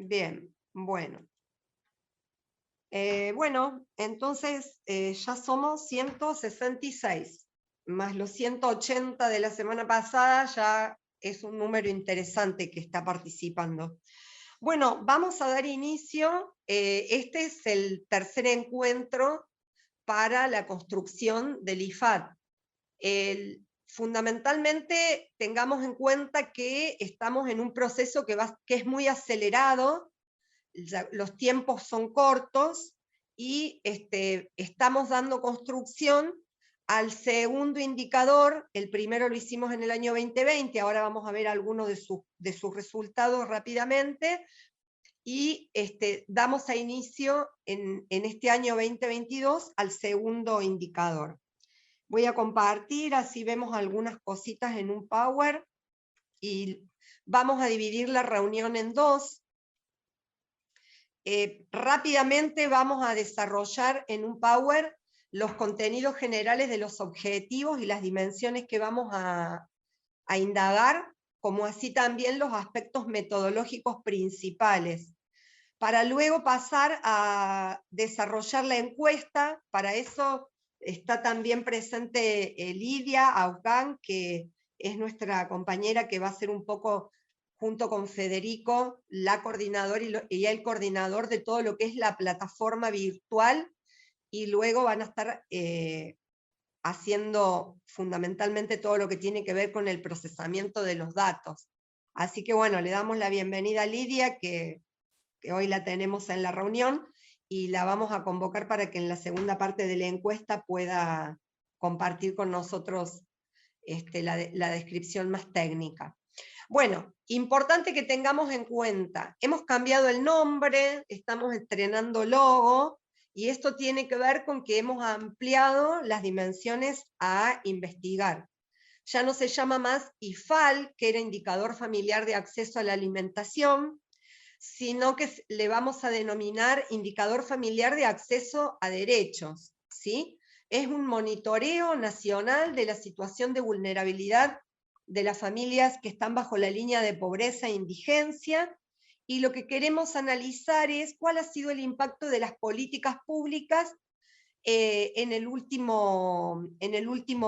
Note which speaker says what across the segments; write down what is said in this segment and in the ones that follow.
Speaker 1: Bien, bueno. Bueno, entonces ya somos 166, más los 180 de la semana pasada, ya es un número interesante que está participando. Bueno, vamos a dar inicio. Este es el tercer encuentro para la construcción del IFAD. Fundamentalmente, tengamos en cuenta que estamos en un proceso que es muy acelerado, los tiempos son cortos y estamos dando construcción al segundo indicador. El primero lo hicimos en el año 2020, ahora vamos a ver algunos de sus resultados rápidamente, y damos a inicio en este año 2022 al segundo indicador. Voy a compartir, así vemos algunas cositas en un Power, y vamos a dividir la reunión en dos. Rápidamente vamos a desarrollar en un Power los contenidos generales de los objetivos y las dimensiones que vamos a indagar, como así también los aspectos metodológicos principales, para luego pasar a desarrollar la encuesta. Para eso está también presente Lidia Aucán, que es nuestra compañera que va a ser un poco, junto con Federico, la coordinadora y el coordinador de todo lo que es la plataforma virtual, y luego van a estar haciendo fundamentalmente todo lo que tiene que ver con el procesamiento de los datos. Así que bueno, le damos la bienvenida a Lidia, que hoy la tenemos en la reunión, y la vamos a convocar para que en la segunda parte de la encuesta pueda compartir con nosotros la descripción más técnica. Bueno, importante que tengamos en cuenta, hemos cambiado el nombre, estamos estrenando logo, y esto tiene que ver con que hemos ampliado las dimensiones a investigar. Ya no se llama más IFAL, que era Indicador Familiar de Acceso a la Alimentación, sino que le vamos a denominar Indicador Familiar de Acceso a Derechos, ¿sí? Es un monitoreo nacional de la situación de vulnerabilidad de las familias que están bajo la línea de pobreza e indigencia, y lo que queremos analizar es cuál ha sido el impacto de las políticas públicas en el último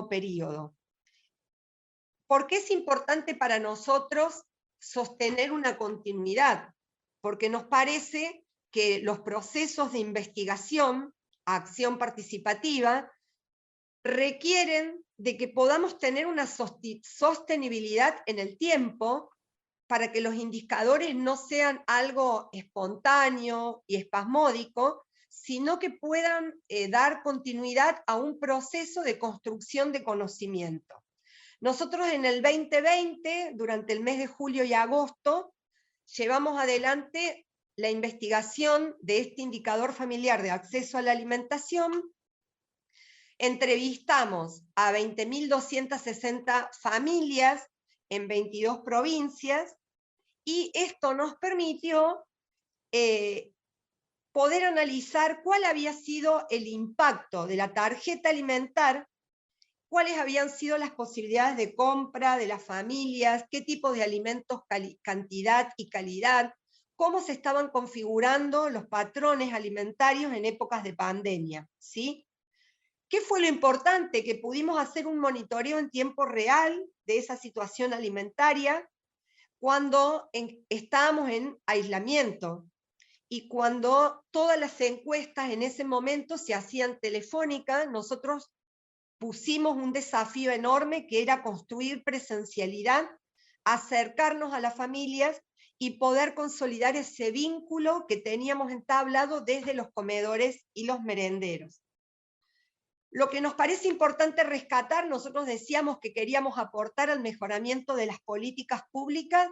Speaker 1: periodo. ¿Por qué es importante para nosotros sostener una continuidad? Porque nos parece que los procesos de investigación, acción participativa, requieren de que podamos tener una sostenibilidad en el tiempo, para que los indicadores no sean algo espontáneo y espasmódico, sino que puedan dar continuidad a un proceso de construcción de conocimiento. Nosotros en el 2020, durante el mes de julio y agosto, llevamos adelante la investigación de este indicador familiar de acceso a la alimentación. Entrevistamos a 20.260 familias en 22 provincias, y esto nos permitió poder analizar cuál había sido el impacto de la tarjeta alimentar, cuáles habían sido las posibilidades de compra de las familias, qué tipo de alimentos, cantidad y calidad, cómo se estaban configurando los patrones alimentarios en épocas de pandemia, ¿sí? ¿Qué fue lo importante? Que pudimos hacer un monitoreo en tiempo real de esa situación alimentaria cuando estábamos en aislamiento, y cuando todas las encuestas en ese momento se hacían telefónicas. Nosotros pusimos un desafío enorme, que era construir presencialidad, acercarnos a las familias y poder consolidar ese vínculo que teníamos entablado desde los comedores y los merenderos. Lo que nos parece importante rescatar, nosotros decíamos que queríamos aportar al mejoramiento de las políticas públicas,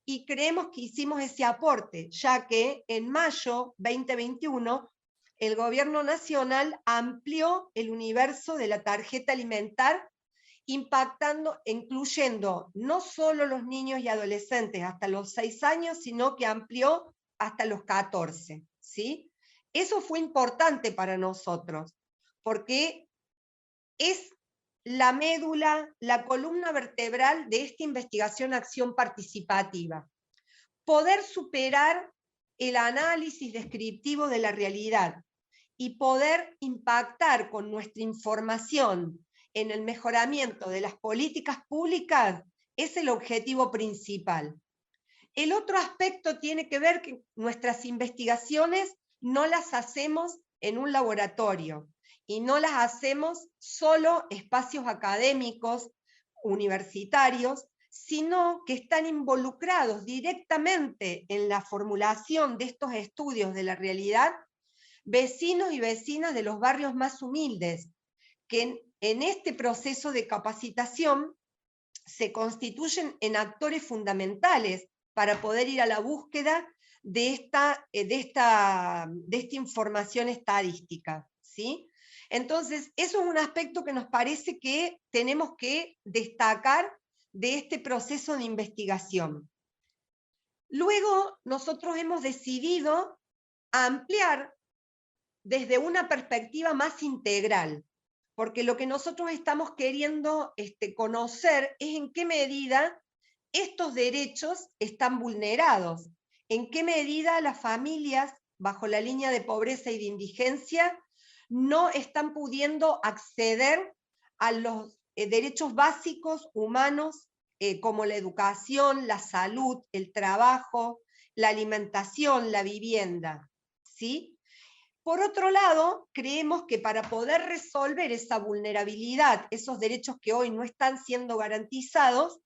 Speaker 1: y creemos que hicimos ese aporte, ya que en mayo 2021 el gobierno nacional amplió el universo de la tarjeta alimentar, incluyendo no solo los niños y adolescentes hasta los 6 años, sino que amplió hasta los 14, ¿sí? Eso fue importante para nosotros, porque es la médula, la columna vertebral de esta investigación-acción participativa. Poder superar el análisis descriptivo de la realidad y poder impactar con nuestra información en el mejoramiento de las políticas públicas es el objetivo principal. El otro aspecto tiene que ver que nuestras investigaciones no las hacemos en un laboratorio y no las hacemos solo espacios académicos, universitarios, sino que están involucrados directamente en la formulación de estos estudios de la realidad vecinos y vecinas de los barrios más humildes, que en este proceso de capacitación se constituyen en actores fundamentales para poder ir a la búsqueda de esta información estadística, ¿sí? Entonces, eso es un aspecto que nos parece que tenemos que destacar de este proceso de investigación. Luego, nosotros hemos decidido ampliar desde una perspectiva más integral, porque lo que nosotros estamos queriendo conocer es en qué medida estos derechos están vulnerados, en qué medida las familias bajo la línea de pobreza y de indigencia no están pudiendo acceder a los derechos básicos humanos como la educación, la salud, el trabajo, la alimentación, la vivienda, ¿sí? Por otro lado, creemos que para poder resolver esa vulnerabilidad, esos derechos que hoy no están siendo garantizados,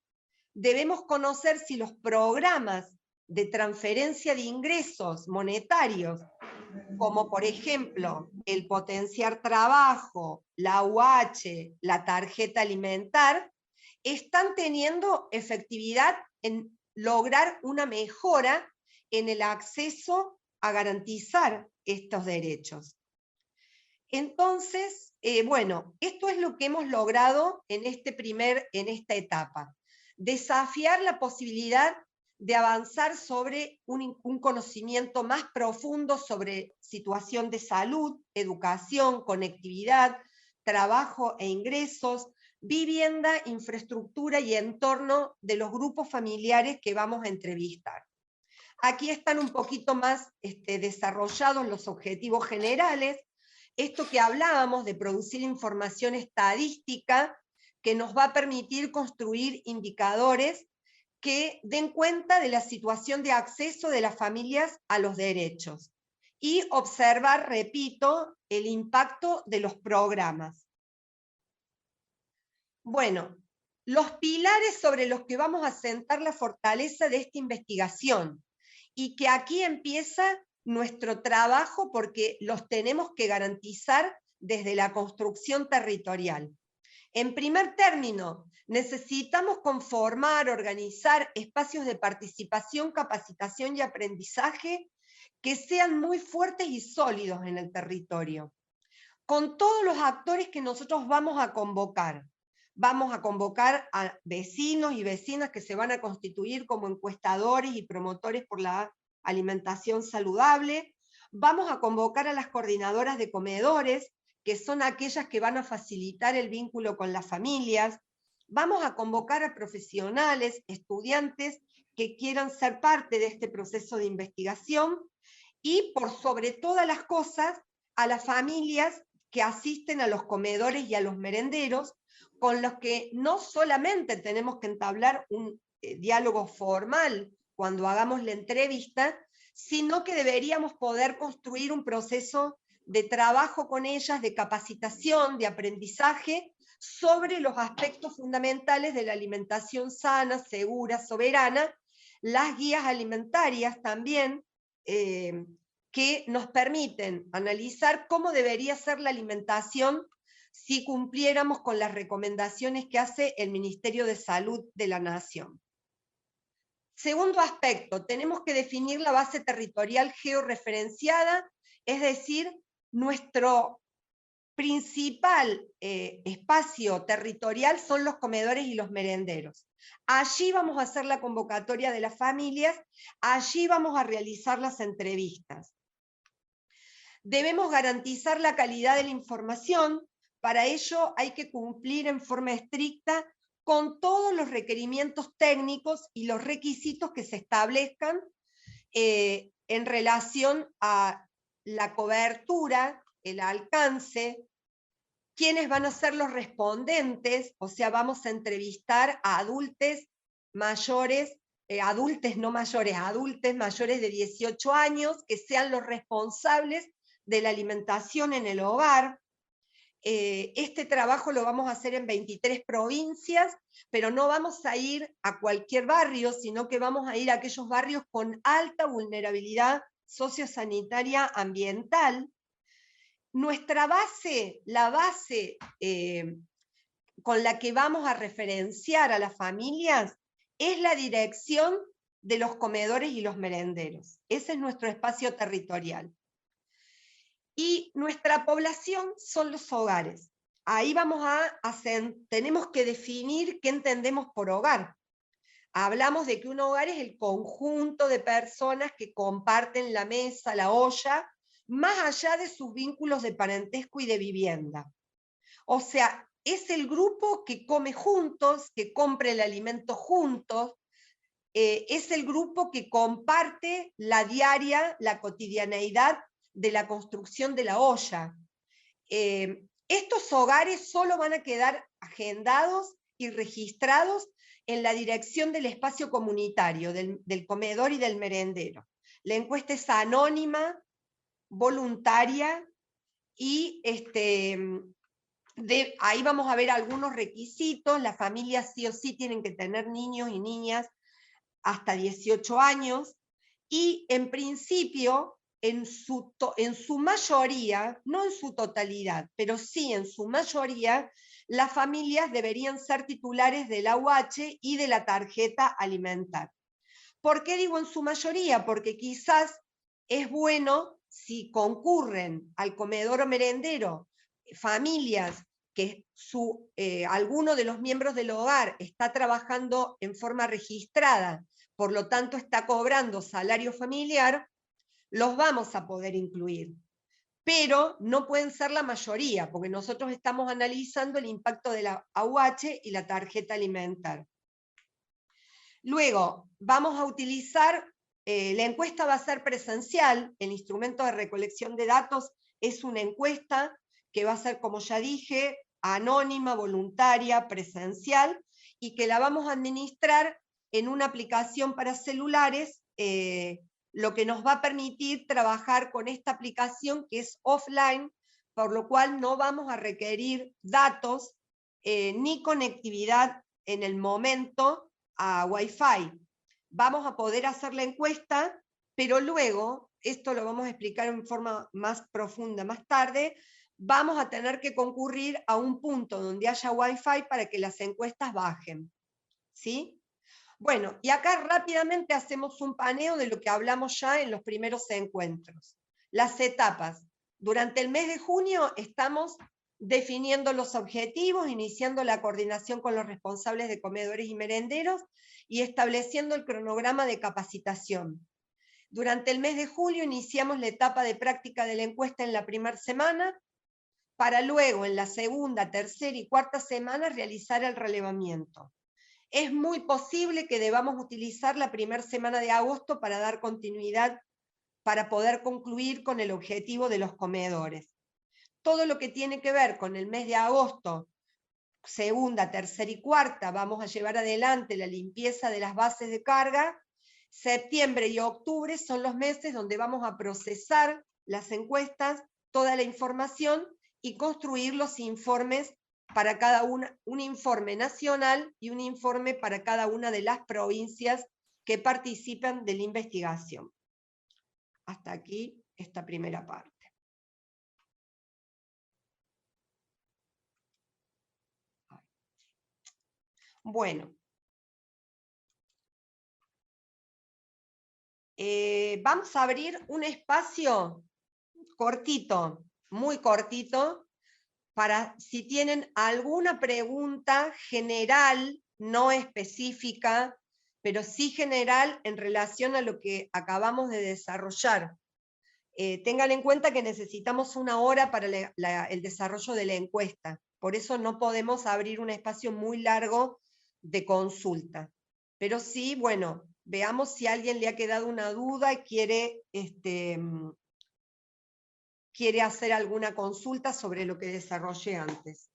Speaker 1: debemos conocer si los programas de transferencia de ingresos monetarios, como por ejemplo el potenciar trabajo, la UH, la tarjeta alimentar, están teniendo efectividad en lograr una mejora en el acceso a garantizar estos derechos. Entonces, bueno, esto es lo que hemos logrado en esta etapa. Desafiar la posibilidad de avanzar sobre un conocimiento más profundo sobre situación de salud, educación, conectividad, trabajo e ingresos, vivienda, infraestructura y entorno de los grupos familiares que vamos a entrevistar. Aquí están un poquito más desarrollados los objetivos generales. Esto que hablábamos de producir información estadística que nos va a permitir construir indicadores que den cuenta de la situación de acceso de las familias a los derechos y observar, repito, el impacto de los programas. Bueno, los pilares sobre los que vamos a sentar la fortaleza de esta investigación y que aquí empieza nuestro trabajo porque los tenemos que garantizar desde la construcción territorial. En primer término, necesitamos conformar, organizar espacios de participación, capacitación y aprendizaje que sean muy fuertes y sólidos en el territorio, con todos los actores que nosotros vamos a convocar. Vamos a convocar a vecinos y vecinas que se van a constituir como encuestadores y promotores por la alimentación saludable. Vamos a convocar a las coordinadoras de comedores, que son aquellas que van a facilitar el vínculo con las familias. Vamos a convocar a profesionales, estudiantes que quieran ser parte de este proceso de investigación y, por sobre todas las cosas, a las familias que asisten a los comedores y a los merenderos, con los que no solamente tenemos que entablar un diálogo formal cuando hagamos la entrevista, sino que deberíamos poder construir un proceso de trabajo con ellas, de capacitación, de aprendizaje, sobre los aspectos fundamentales de la alimentación sana, segura, soberana, las guías alimentarias también, que nos permiten analizar cómo debería ser la alimentación si cumpliéramos con las recomendaciones que hace el Ministerio de Salud de la Nación. Segundo aspecto, tenemos que definir la base territorial georreferenciada, es decir, nuestro principal espacio territorial son los comedores y los merenderos. Allí vamos a hacer la convocatoria de las familias, allí vamos a realizar las entrevistas. Debemos garantizar la calidad de la información. Para ello hay que cumplir en forma estricta con todos los requerimientos técnicos y los requisitos que se establezcan en en relación a la cobertura, el alcance, quiénes van a ser los respondentes, o sea, vamos a entrevistar a adultos mayores, adultos no mayores, adultos mayores de 18 años, que sean los responsables de la alimentación en el hogar. Este trabajo lo vamos a hacer en 23 provincias, pero no vamos a ir a cualquier barrio, sino que vamos a ir a aquellos barrios con alta vulnerabilidad sociosanitaria ambiental. Nuestra base, la base con la que vamos a referenciar a las familias, es la dirección de los comedores y los merenderos. Ese es nuestro espacio territorial. Y nuestra población son los hogares. Ahí vamos a hacer, tenemos que definir qué entendemos por hogar. Hablamos de que un hogar es el conjunto de personas que comparten la mesa, la olla, más allá de sus vínculos de parentesco y de vivienda. O sea, es el grupo que come juntos, que compra el alimento juntos, es el grupo que comparte la diaria, la cotidianeidad de la construcción de la olla. Estos hogares solo van a quedar agendados y registrados en la dirección del espacio comunitario, del comedor y del merendero. La encuesta es anónima, voluntaria, y ahí vamos a ver algunos requisitos. Las familias sí o sí tienen que tener niños y niñas hasta 18 años, y en principio, en su mayoría, no en su totalidad, pero sí en su mayoría, las familias deberían ser titulares del AUH y de la tarjeta alimentar. ¿Por qué digo en su mayoría? Porque quizás es bueno, si concurren al comedor o merendero familias que alguno de los miembros del hogar está trabajando en forma registrada, por lo tanto está cobrando salario familiar, los vamos a poder incluir. Pero no pueden ser la mayoría, porque nosotros estamos analizando el impacto de la AUH y la tarjeta alimentar. Luego, vamos a utilizar, la encuesta va a ser presencial, el instrumento de recolección de datos es una encuesta que va a ser, como ya dije, anónima, voluntaria, presencial, y que la vamos a administrar en una aplicación para celulares, lo que nos va a permitir trabajar con esta aplicación que es offline, por lo cual no vamos a requerir datos ni conectividad en el momento a Wi-Fi. Vamos a poder hacer la encuesta, pero luego, esto lo vamos a explicar en forma más profunda más tarde, vamos a tener que concurrir a un punto donde haya Wi-Fi para que las encuestas bajen. ¿Sí? Bueno, y acá rápidamente hacemos un paneo de lo que hablamos ya en los primeros encuentros. Las etapas. Durante el mes de junio estamos definiendo los objetivos, iniciando la coordinación con los responsables de comedores y merenderos y estableciendo el cronograma de capacitación. Durante el mes de julio iniciamos la etapa de práctica de la encuesta en la primera semana, para luego en la segunda, tercera y cuarta semana realizar el relevamiento. Es muy posible que debamos utilizar la primera semana de agosto para dar continuidad, para poder concluir con el objetivo de los comedores. Todo lo que tiene que ver con el mes de agosto, segunda, tercera y cuarta, vamos a llevar adelante la limpieza de las bases de carga. Septiembre y octubre son los meses donde vamos a procesar las encuestas, toda la información y construir los informes para cada una, un informe nacional y un informe para cada una de las provincias que participan de la investigación. Hasta aquí esta primera parte. Bueno, vamos a abrir un espacio cortito, muy cortito, para si tienen alguna pregunta general, no específica, pero sí general en relación a lo que acabamos de desarrollar. Tengan en cuenta que necesitamos 1 hora para el desarrollo de la encuesta, por eso no podemos abrir un espacio muy largo de consulta. Pero sí, bueno, veamos si a alguien le ha quedado una duda y quiere hacer alguna consulta sobre lo que desarrollé antes.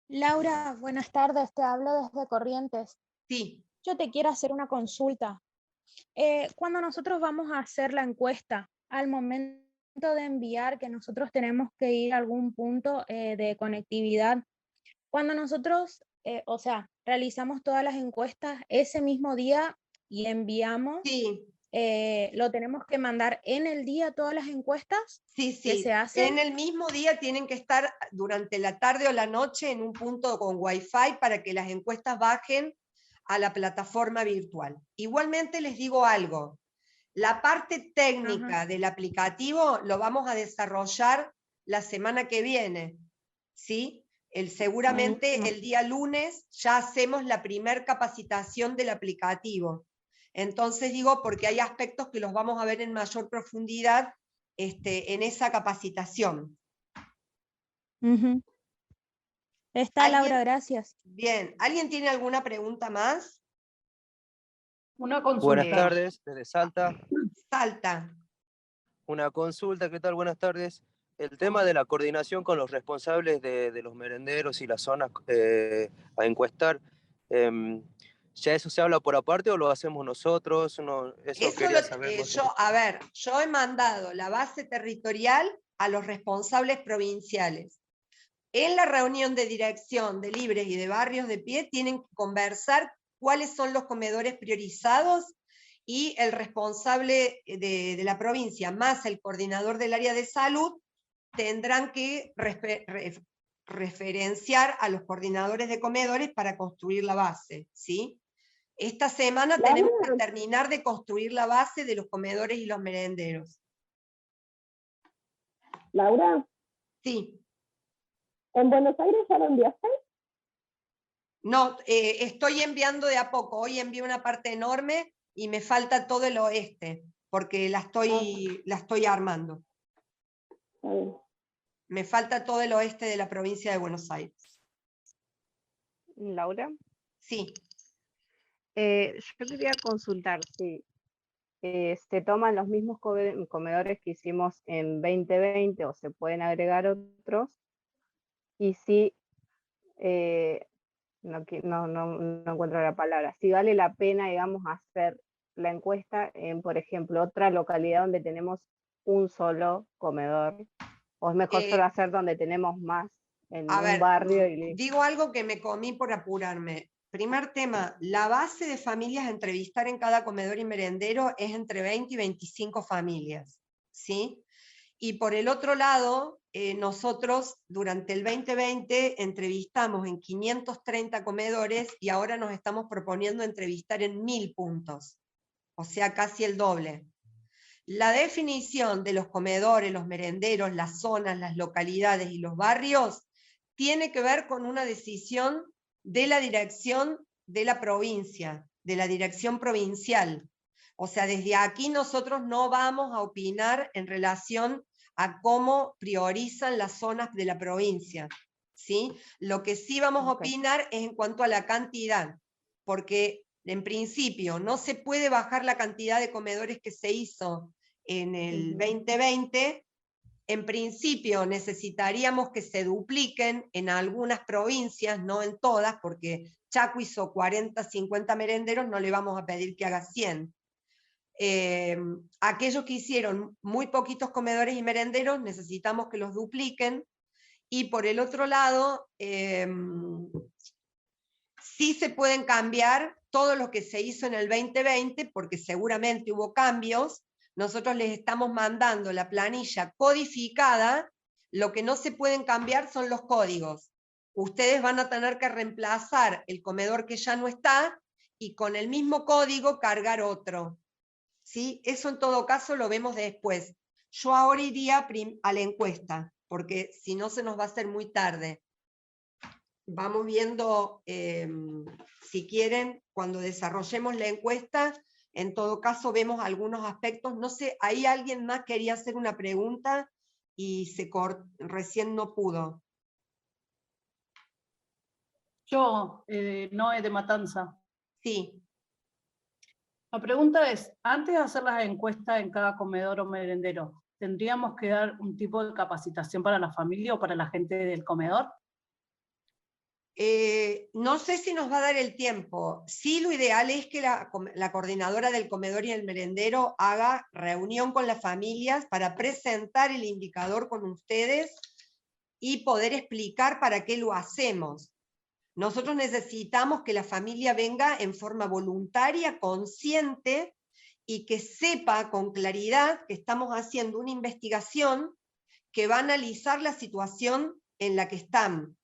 Speaker 2: Laura, buenas tardes, te hablo desde Corrientes.
Speaker 1: Sí.
Speaker 2: Yo te quiero hacer una consulta. Cuando nosotros vamos a hacer la encuesta, al momento de enviar que nosotros tenemos que ir a algún punto de conectividad, cuando nosotros, realizamos todas las encuestas ese mismo día y enviamos,
Speaker 1: Sí.
Speaker 2: ¿lo tenemos que mandar en el día todas las encuestas
Speaker 1: Sí,
Speaker 2: que se hacen?
Speaker 1: en el mismo día tienen que estar durante la tarde o la noche en un punto con Wi-Fi para que las encuestas bajen a la plataforma virtual. Igualmente les digo algo, la parte técnica del aplicativo lo vamos a desarrollar la semana que viene, ¿sí? Seguramente el día lunes ya hacemos la primer capacitación del aplicativo. Entonces digo, porque hay aspectos que los vamos a ver en mayor profundidad en esa capacitación.
Speaker 2: Está, Laura, gracias.
Speaker 1: Bien, ¿alguien tiene alguna pregunta más?
Speaker 3: Una consulta.
Speaker 4: Buenas tardes, desde Salta.
Speaker 1: Salta.
Speaker 4: Una consulta, ¿qué tal? Buenas tardes. El tema de la coordinación con los responsables de los merenderos y las zonas a encuestar, ¿ya eso se habla por aparte o lo hacemos nosotros? Eso quería saber.
Speaker 1: Yo he mandado la base territorial a los responsables provinciales. En la reunión de dirección de Libres y de Barrios de Pie tienen que conversar cuáles son los comedores priorizados y el responsable de la provincia más el coordinador del área de salud tendrán que referenciar a los coordinadores de comedores para construir la base, ¿sí? Esta semana tenemos que terminar de construir la base de los comedores y los merenderos.
Speaker 5: Laura.
Speaker 1: Sí.
Speaker 5: ¿En Buenos Aires ya lo enviaste?
Speaker 1: No, estoy enviando de a poco. Hoy envié una parte enorme y me falta todo el oeste, porque la estoy armando. Me falta todo el oeste de la provincia de Buenos Aires.
Speaker 6: Laura.
Speaker 1: Sí.
Speaker 6: Yo quería consultar si se toman los mismos comedores que hicimos en 2020 o se pueden agregar otros, y si no encuentro la palabra, si vale la pena, digamos, hacer la encuesta en, por ejemplo, otra localidad donde tenemos un solo comedor, o es mejor solo hacer donde tenemos más en un barrio.
Speaker 1: Digo algo que me comí por apurarme. Primer tema, la base de familias a entrevistar en cada comedor y merendero es entre 20 y 25 familias, ¿sí? Y por el otro lado, nosotros durante el 2020 entrevistamos en 530 comedores y ahora nos estamos proponiendo entrevistar en 1000 puntos, o sea, casi el doble. La definición de los comedores, los merenderos, las zonas, las localidades y los barrios tiene que ver con una decisión de la dirección de la provincia, de la dirección provincial. O sea, desde aquí nosotros no vamos a opinar en relación a cómo priorizan las zonas de la provincia, ¿sí? Lo que sí vamos a opinar es en cuanto a la cantidad, porque en principio no se puede bajar la cantidad de comedores que se hizo en el 2020. En principio necesitaríamos que se dupliquen en algunas provincias, no en todas, porque Chaco hizo 40, 50 merenderos, no le vamos a pedir que haga 100. Aquellos que hicieron muy poquitos comedores y merenderos necesitamos que los dupliquen, y por el otro lado sí se pueden cambiar todo lo que se hizo en el 2020, porque seguramente hubo cambios. Nosotros les estamos mandando la planilla codificada, lo que no se pueden cambiar son los códigos. Ustedes van a tener que reemplazar el comedor que ya no está y con el mismo código cargar otro, ¿sí? Eso en todo caso lo vemos después. Yo ahora iría a la encuesta, porque si no se nos va a hacer muy tarde. Vamos viendo, si quieren, cuando desarrollemos la encuesta, en todo caso vemos algunos aspectos. No sé, ahí alguien más quería hacer una pregunta y recién no pudo.
Speaker 3: Yo, Noé de Matanza.
Speaker 1: Sí.
Speaker 3: La pregunta es, antes de hacer las encuestas en cada comedor o merendero, ¿tendríamos que dar un tipo de capacitación para la familia o para la gente del comedor?
Speaker 1: No sé si nos va a dar el tiempo. Sí, lo ideal es que la coordinadora del comedor y el merendero haga reunión con las familias para presentar el indicador con ustedes y poder explicar para qué lo hacemos. Nosotros necesitamos que la familia venga en forma voluntaria, consciente, y que sepa con claridad que estamos haciendo una investigación que va a analizar la situación en la que están,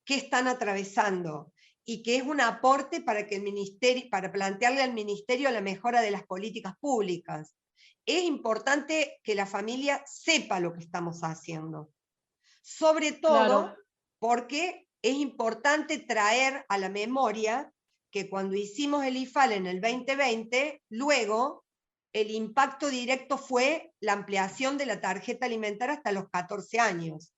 Speaker 1: qué están atravesando, y que es un aporte para que el ministerio, para plantearle al ministerio la mejora de las políticas públicas. Es importante que la familia sepa lo que estamos haciendo. Sobre todo,
Speaker 3: Claro.
Speaker 1: porque es importante traer a la memoria que cuando hicimos el IFAL en el 2020, luego el impacto directo fue la ampliación de la tarjeta alimentaria hasta los 14 años.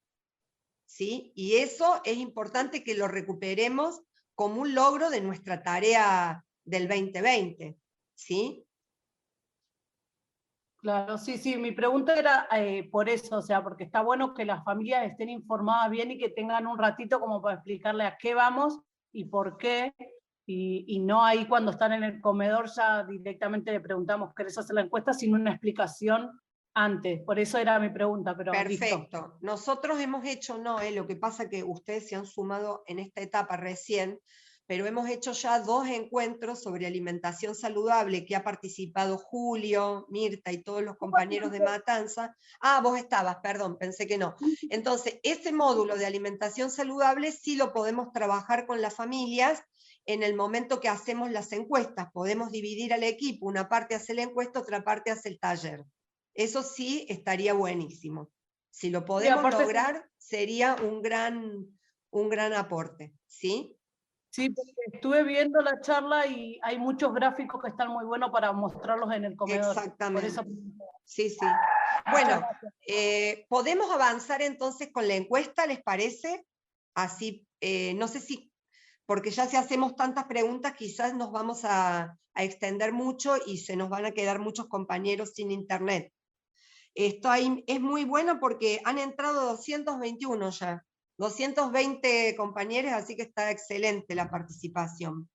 Speaker 1: ¿Sí? Y eso es importante que lo recuperemos como un logro de nuestra tarea del 2020. ¿Sí?
Speaker 3: Claro, sí, sí, mi pregunta era por eso, o sea, porque está bueno que las familias estén informadas bien y que tengan un ratito como para explicarle a qué vamos y por qué, y no ahí cuando están en el comedor ya directamente le preguntamos, ¿querés hacer la encuesta? Sin una explicación antes, por eso era mi pregunta, pero
Speaker 1: Perfecto.
Speaker 3: listo.
Speaker 1: Nosotros hemos hecho, lo que pasa es que ustedes se han sumado en esta etapa recién, pero hemos hecho ya 2 encuentros sobre alimentación saludable que ha participado Julio, Mirta y todos los compañeros de Matanza. Ah, vos estabas, perdón, pensé que no. Entonces, ese módulo de alimentación saludable sí lo podemos trabajar con las familias en el momento que hacemos las encuestas. Podemos dividir al equipo, una parte hace la encuesta, otra parte hace el taller. Eso sí estaría buenísimo. Si lo podemos lograr, sería un gran aporte, ¿sí?
Speaker 3: Sí, porque estuve viendo la charla y hay muchos gráficos que están muy buenos para mostrarlos en el comedor.
Speaker 1: Exactamente.
Speaker 3: Por eso...
Speaker 1: Sí, sí. Bueno, podemos avanzar entonces con la encuesta, ¿les parece? Así, no sé si, porque ya si hacemos tantas preguntas, quizás nos vamos a extender mucho y se nos van a quedar muchos compañeros sin internet. Esto ahí es muy bueno porque han entrado 221 ya, 220 compañeros, así que está excelente la participación.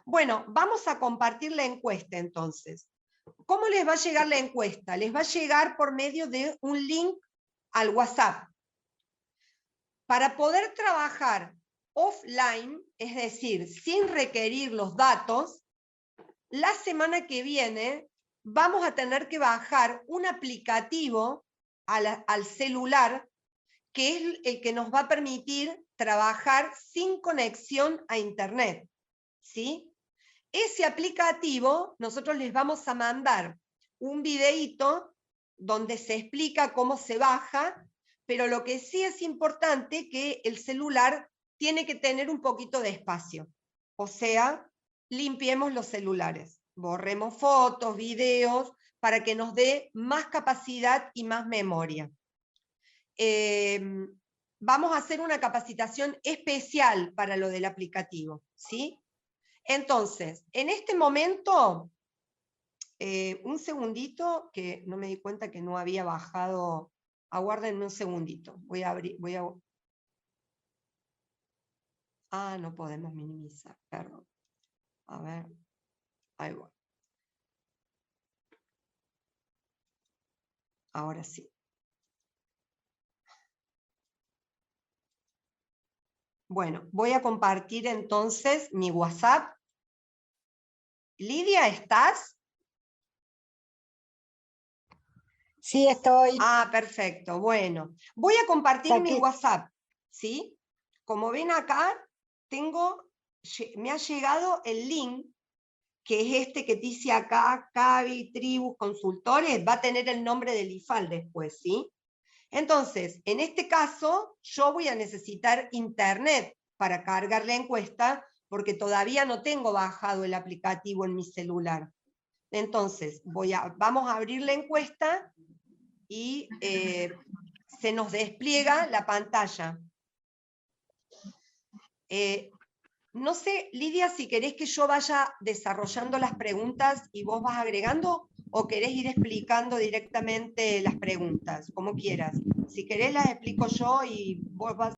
Speaker 1: Bueno, vamos a compartir la encuesta entonces. ¿Cómo les va a llegar la encuesta? Les va a llegar por medio de un link al WhatsApp. Para poder trabajar offline, es decir, sin requerir los datos, la semana que viene vamos a tener que bajar un aplicativo al celular que es el que nos va a permitir trabajar sin conexión a internet, ¿sí? Ese aplicativo nosotros les vamos a mandar un videíto donde se explica cómo se baja, pero lo que sí es importante que el celular tiene que tener un poquito de espacio, o sea, limpiemos los celulares, borremos fotos, videos, para que nos dé más capacidad y más memoria. Vamos a hacer una capacitación especial para lo del aplicativo, ¿sí? Entonces, en este momento, un segundito, que no me di cuenta que no había bajado, aguárdenme un segundito, voy a abrir, no podemos minimizar, perdón. A ver, ahí voy. Ahora sí. Bueno, voy a compartir entonces mi WhatsApp. Lidia, ¿estás?
Speaker 7: Sí, estoy.
Speaker 1: Perfecto, bueno. Voy a compartir
Speaker 7: Aquí.
Speaker 1: mi WhatsApp, ¿sí? Como ven acá, me ha llegado el link, que es este que dice acá, CABI, Tribus, Consultores, va a tener el nombre del IFAL después, ¿sí? Entonces, en este caso, yo voy a necesitar internet para cargar la encuesta, porque todavía no tengo bajado el aplicativo en mi celular. Entonces, vamos a abrir la encuesta y se nos despliega la pantalla. No sé, Lidia, si querés que yo vaya desarrollando las preguntas y vos vas agregando, o querés ir explicando directamente las preguntas, como quieras. Si querés las explico yo y vos vas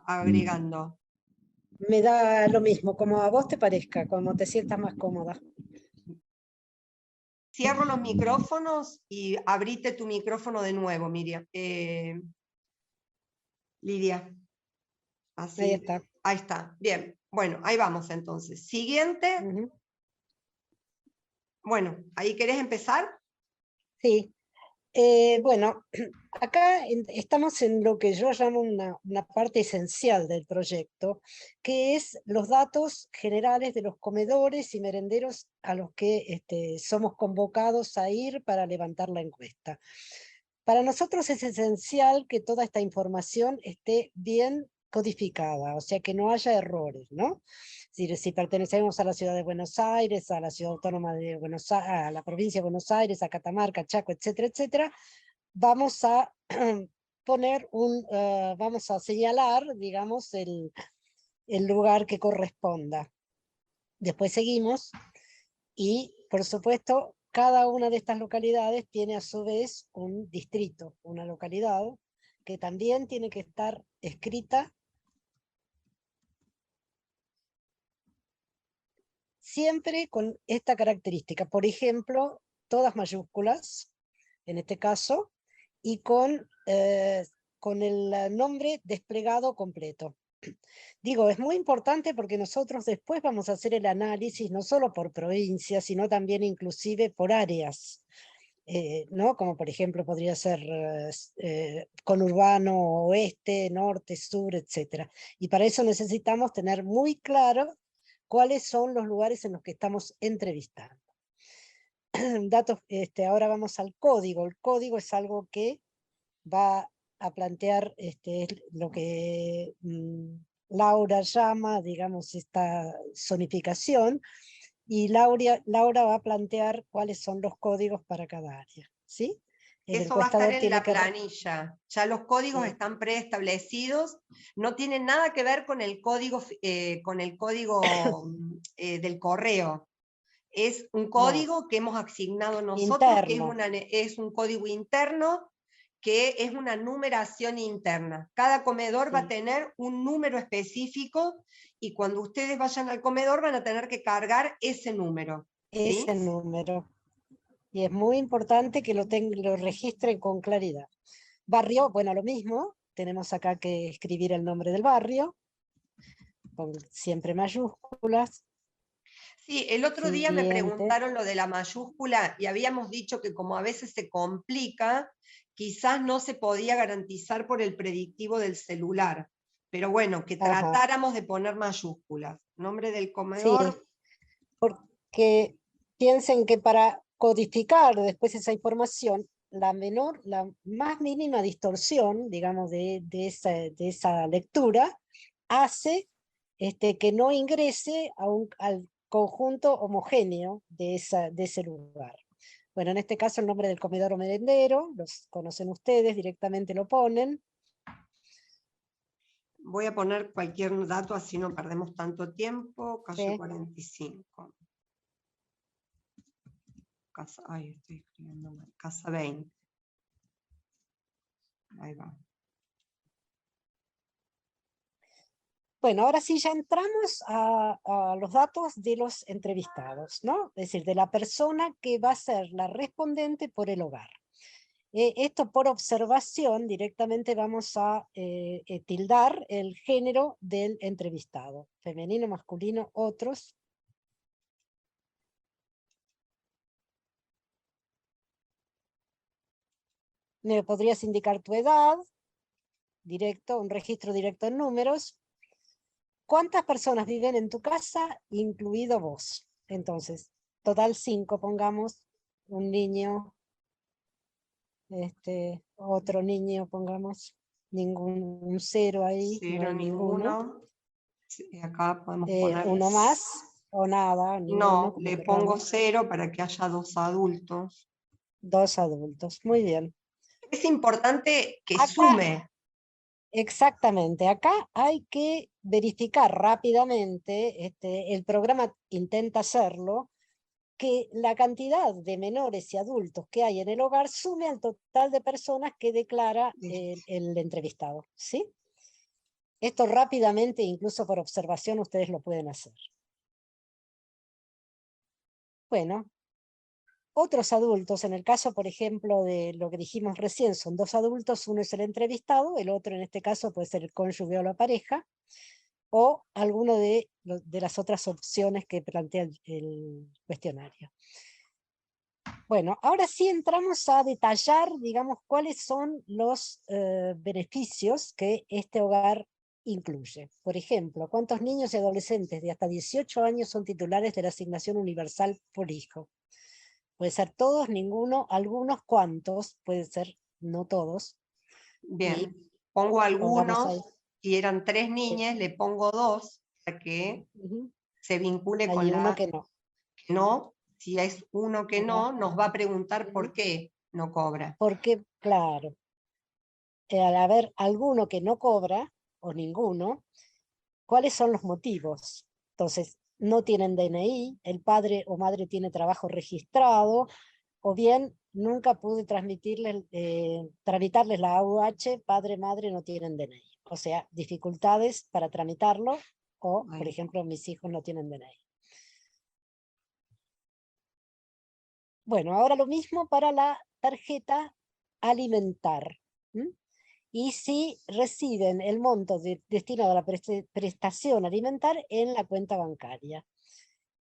Speaker 1: agregando.
Speaker 7: Me da lo mismo, como a vos te parezca, como te sientas más cómoda.
Speaker 1: Cierro los micrófonos y abrite tu micrófono de nuevo, Miriam. Lidia. Así.
Speaker 7: Ahí está.
Speaker 1: Ahí está. Bien. Bueno, ahí vamos entonces. Siguiente.
Speaker 7: Ujú.
Speaker 1: Bueno, ¿ahí querés empezar?
Speaker 7: Sí. Bueno, acá estamos en lo que yo llamo una parte esencial del proyecto, que es los datos generales de los comedores y merenderos a los que somos convocados a ir para levantar la encuesta. Para nosotros es esencial que toda esta información esté bien codificada, o sea, que no haya errores, ¿no? Si pertenecemos a la ciudad de Buenos Aires, a la ciudad autónoma de Buenos Aires, a la provincia de Buenos Aires, a Catamarca, Chaco, etcétera, etcétera, vamos a poner vamos a señalar, digamos, el lugar que corresponda. Después seguimos y, por supuesto, cada una de estas localidades tiene a su vez un distrito, una localidad, que también tiene que estar escrita siempre con esta característica. Por ejemplo, todas mayúsculas, en este caso, y con el nombre desplegado completo. Digo, es muy importante porque nosotros después vamos a hacer el análisis no solo por provincia, sino también inclusive por áreas, ¿no? Como por ejemplo podría ser conurbano, oeste, norte, sur, etc. Y para eso necesitamos tener muy claro cuáles son los lugares en los que estamos entrevistando. Datos, ahora vamos al código. El código es algo que va a plantear lo que Laura llama, digamos, esta zonificación, y Laura va a plantear cuáles son los códigos para cada área, ¿sí? El
Speaker 1: Eso va a estar
Speaker 7: encuestador
Speaker 1: en
Speaker 7: tiene
Speaker 1: la
Speaker 7: que...
Speaker 1: planilla. Ya los códigos
Speaker 7: Sí.
Speaker 1: están preestablecidos, no tienen nada que ver con el código, del correo. Es un código que hemos asignado nosotros,
Speaker 7: Interno.
Speaker 1: que es un código interno, que es una numeración interna. Cada comedor va a tener un número específico y cuando ustedes vayan al comedor van a tener que cargar ese número. ¿Sí?
Speaker 7: Ese número. Y es muy importante que lo registren con claridad. Barrio, bueno, lo mismo. Tenemos acá que escribir el nombre del barrio, con siempre mayúsculas.
Speaker 1: Sí, el otro día me
Speaker 7: Siguiente.
Speaker 1: preguntaron lo de la mayúscula y habíamos dicho que como a veces se complica, quizás no se podía garantizar por el predictivo del celular. Pero bueno, que
Speaker 7: Ajá.
Speaker 1: tratáramos de poner mayúsculas. Nombre del
Speaker 7: Sí,
Speaker 1: comedor.
Speaker 7: porque piensen que para codificar después esa información, la más mínima distorsión, digamos, de esa lectura, hace que no ingrese al conjunto homogéneo de ese lugar. Bueno, en este caso el nombre del comedor o merendero, los conocen ustedes, directamente lo ponen.
Speaker 1: Voy a poner cualquier dato, así no perdemos tanto tiempo. Calle
Speaker 7: Sí.
Speaker 1: 45. Casa, ay, estoy escribiendo mal. Casa 20. Ahí va.
Speaker 7: Bueno, ahora sí ya entramos a los datos de los entrevistados, ¿no? Es decir, de la persona que va a ser la respondente por el hogar. Esto por observación directamente vamos a tildar el género del entrevistado, femenino, masculino, otros. Me podrías indicar tu edad, directo, un registro directo en números. ¿Cuántas personas viven en tu casa, incluido vos? Entonces, total 5, pongamos, un niño, otro niño, pongamos, un 0 ahí, no
Speaker 1: Cero,
Speaker 7: hay ninguno.
Speaker 1: ninguno. Sí, acá podemos poner.
Speaker 7: Uno más o nada, ninguno.
Speaker 1: No, le pongo 0 para que haya 2 adultos.
Speaker 7: 2 adultos, muy bien.
Speaker 1: Es importante que
Speaker 7: Acá,
Speaker 1: sume.
Speaker 7: Exactamente, acá hay que verificar rápidamente, el programa intenta hacerlo, que la cantidad de menores y adultos que hay en el hogar sume al total de personas que declara el entrevistado, ¿sí? Esto rápidamente, incluso por observación, ustedes lo pueden hacer. Bueno, otros adultos, en el caso, por ejemplo, de lo que dijimos recién, son 2 adultos, uno es el entrevistado, el otro en este caso puede ser el cónyuge o la pareja, o alguno de las otras opciones que plantea el cuestionario. Bueno, ahora sí entramos a detallar, digamos, cuáles son los beneficios que este hogar incluye. Por ejemplo, ¿cuántos niños y adolescentes de hasta 18 años son titulares de la asignación universal por hijo? Puede ser todos, ninguno, algunos, cuántos, puede ser no todos.
Speaker 1: Bien, pongo algunos, y eran 3 niñas, le pongo 2, para que se vincule con
Speaker 7: Hay uno
Speaker 1: la
Speaker 7: que no.
Speaker 1: que no. Si es uno que no, nos va a preguntar por qué no cobra.
Speaker 7: Porque, claro, al haber alguno que no cobra, o ninguno, ¿cuáles son los motivos? Entonces, no tienen DNI, el padre o madre tiene trabajo registrado, o bien nunca pude tramitarles la AUH, padre, madre no tienen DNI. O sea, dificultades para tramitarlo, o, por ejemplo, mis hijos no tienen DNI. Bueno, ahora lo mismo para la tarjeta alimentar. Y si reciben el monto destinado a la prestación alimentar en la cuenta bancaria.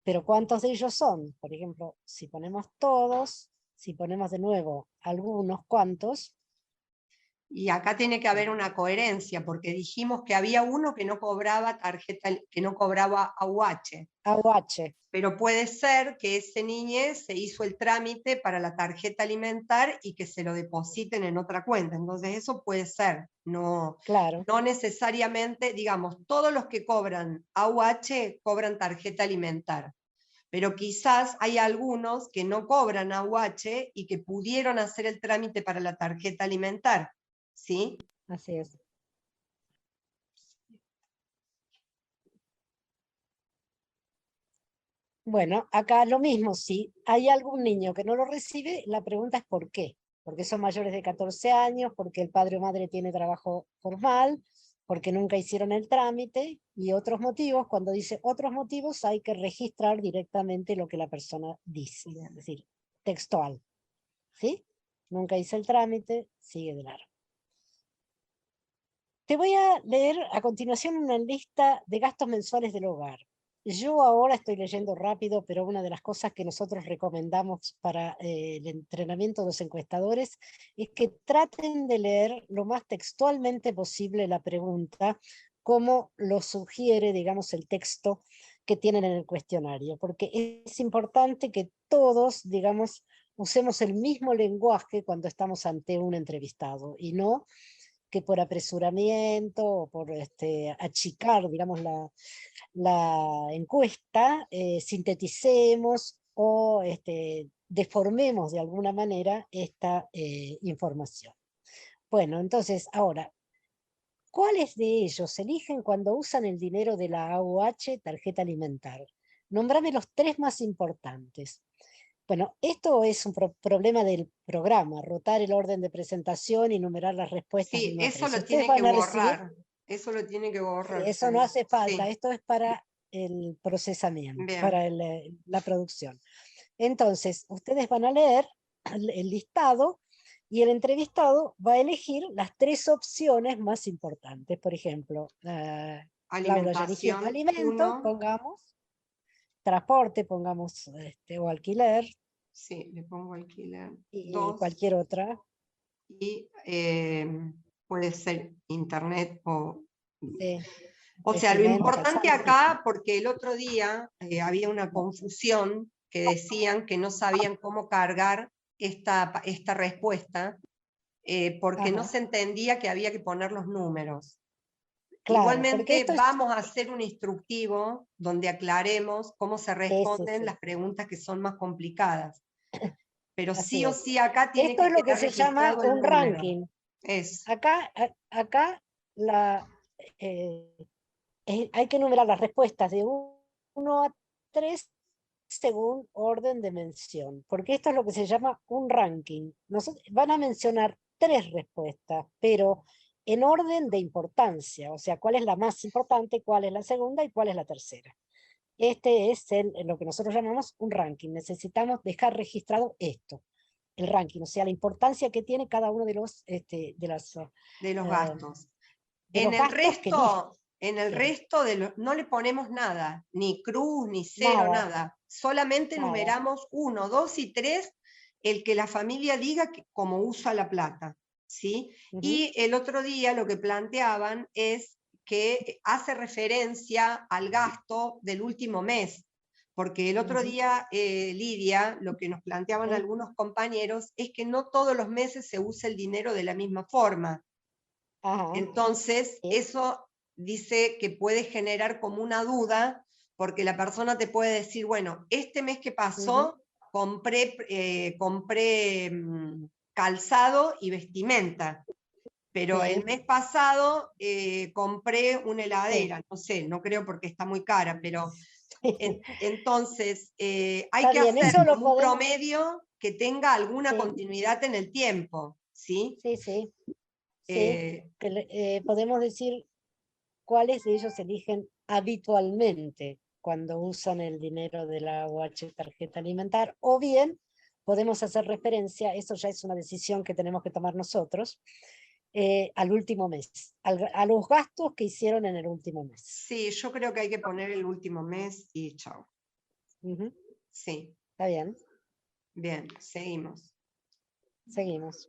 Speaker 7: Pero ¿cuántos de ellos son? Por ejemplo, si ponemos todos, si ponemos de nuevo algunos cuantos.
Speaker 1: Y acá tiene que haber una coherencia, porque dijimos que había uno que no cobraba tarjeta, que no cobraba AUH.
Speaker 7: AUH.
Speaker 1: Pero puede ser que ese niño se hizo el trámite para la tarjeta alimentar y que se lo depositen en otra cuenta. Entonces eso puede ser, no,
Speaker 7: claro.
Speaker 1: No necesariamente, digamos, todos los que cobran AUH cobran tarjeta alimentar. Pero quizás hay algunos que no cobran AUH y que pudieron hacer el trámite para la tarjeta alimentar. ¿Sí?
Speaker 7: Así es. Bueno, acá lo mismo, si hay algún niño que no lo recibe, la pregunta es ¿por qué? Porque son mayores de 14 años, porque el padre o madre tiene trabajo formal, porque nunca hicieron el trámite, y otros motivos. Cuando dice otros motivos hay que registrar directamente lo que la persona dice, es decir, textual. ¿Sí? Nunca hice el trámite, sigue de largo. Te voy a leer a continuación una lista de gastos mensuales del hogar. Yo ahora estoy leyendo rápido, pero una de las cosas que nosotros recomendamos para el entrenamiento de los encuestadores es que traten de leer lo más textualmente posible la pregunta, como lo sugiere, digamos, el texto que tienen en el cuestionario, porque es importante que todos, digamos, usemos el mismo lenguaje cuando estamos ante un entrevistado, y no que por apresuramiento o por achicar, digamos, la encuesta, sinteticemos o deformemos de alguna manera esta información. Bueno, entonces, ahora, ¿cuáles de ellos eligen cuando usan el dinero de la AUH, tarjeta alimentar? Nómbrame los 3 más importantes. Bueno, esto es un problema del programa, rotar el orden de presentación y numerar las respuestas.
Speaker 1: Sí, eso lo
Speaker 7: Ustedes
Speaker 1: tiene
Speaker 7: van
Speaker 1: que
Speaker 7: a recibir.
Speaker 1: borrar. Eso lo tiene que borrar.
Speaker 7: Eso no hace falta,
Speaker 1: Sí.
Speaker 7: esto es para el procesamiento,
Speaker 1: Bien.
Speaker 7: para la producción. Entonces, ustedes van a leer el listado y el entrevistado va a elegir las 3 opciones más importantes. Por ejemplo, Laura ya eligió alimento, pongamos, transporte, pongamos, o alquiler.
Speaker 1: Sí, le pongo alquiler.
Speaker 7: Y
Speaker 1: 2.
Speaker 7: cualquier otra.
Speaker 1: Y puede ser internet o...
Speaker 7: Sí.
Speaker 1: O sea, lo importante acá, porque el otro día había una confusión que decían que no sabían cómo cargar esta respuesta, porque no se entendía que había que poner los números. Claro, igualmente vamos a hacer un instructivo donde aclaremos cómo se responden las preguntas que son más complicadas. Pero
Speaker 7: así
Speaker 1: sí o sí acá tiene
Speaker 7: esto
Speaker 1: que
Speaker 7: es lo que
Speaker 1: quedar
Speaker 7: se llama
Speaker 1: registrado el
Speaker 7: un
Speaker 1: número.
Speaker 7: ranking.
Speaker 1: Es.
Speaker 7: Acá hay que enumerar las respuestas de 1 a 3 según orden de mención, porque esto es lo que se llama un ranking. Van a mencionar 3 respuestas, pero en orden de importancia, o sea, cuál es la más importante, cuál es la segunda y cuál es la tercera. Este es lo que nosotros llamamos un ranking. Necesitamos dejar registrado esto, el ranking, o sea, la importancia que tiene cada uno de los,
Speaker 1: de los
Speaker 7: eh,
Speaker 1: gastos.
Speaker 7: de
Speaker 1: En
Speaker 7: los
Speaker 1: el
Speaker 7: gastos que
Speaker 1: resto,
Speaker 7: eligen.
Speaker 1: no le ponemos nada, ni cruz, ni cero, nada. Solamente
Speaker 7: Nada.
Speaker 1: numeramos 1, 2 y 3, el que la familia diga cómo usa la plata, ¿sí? Y el otro día lo que planteaban es que hace referencia al gasto del último mes, porque el otro día, Lidia, lo que nos planteaban algunos compañeros es que no todos los meses se usa el dinero de la misma forma. Entonces, eso dice que puede generar como una duda, porque la persona te puede decir, bueno, este mes que pasó, compré calzado y vestimenta, pero el mes pasado compré una heladera, no sé, no creo porque está muy cara, pero entonces hay que hacer como un promedio que tenga alguna continuidad en el tiempo, ¿sí?
Speaker 7: Sí. Podemos decir cuáles de ellos eligen habitualmente cuando usan el dinero de la OH tarjeta alimentar, o bien podemos hacer referencia, eso ya es una decisión que tenemos que tomar nosotros, al último mes, a los gastos que hicieron en el último mes.
Speaker 1: Sí, yo creo que hay que poner el último mes y chao. Sí.
Speaker 7: Está bien.
Speaker 1: Bien, seguimos.
Speaker 7: Seguimos.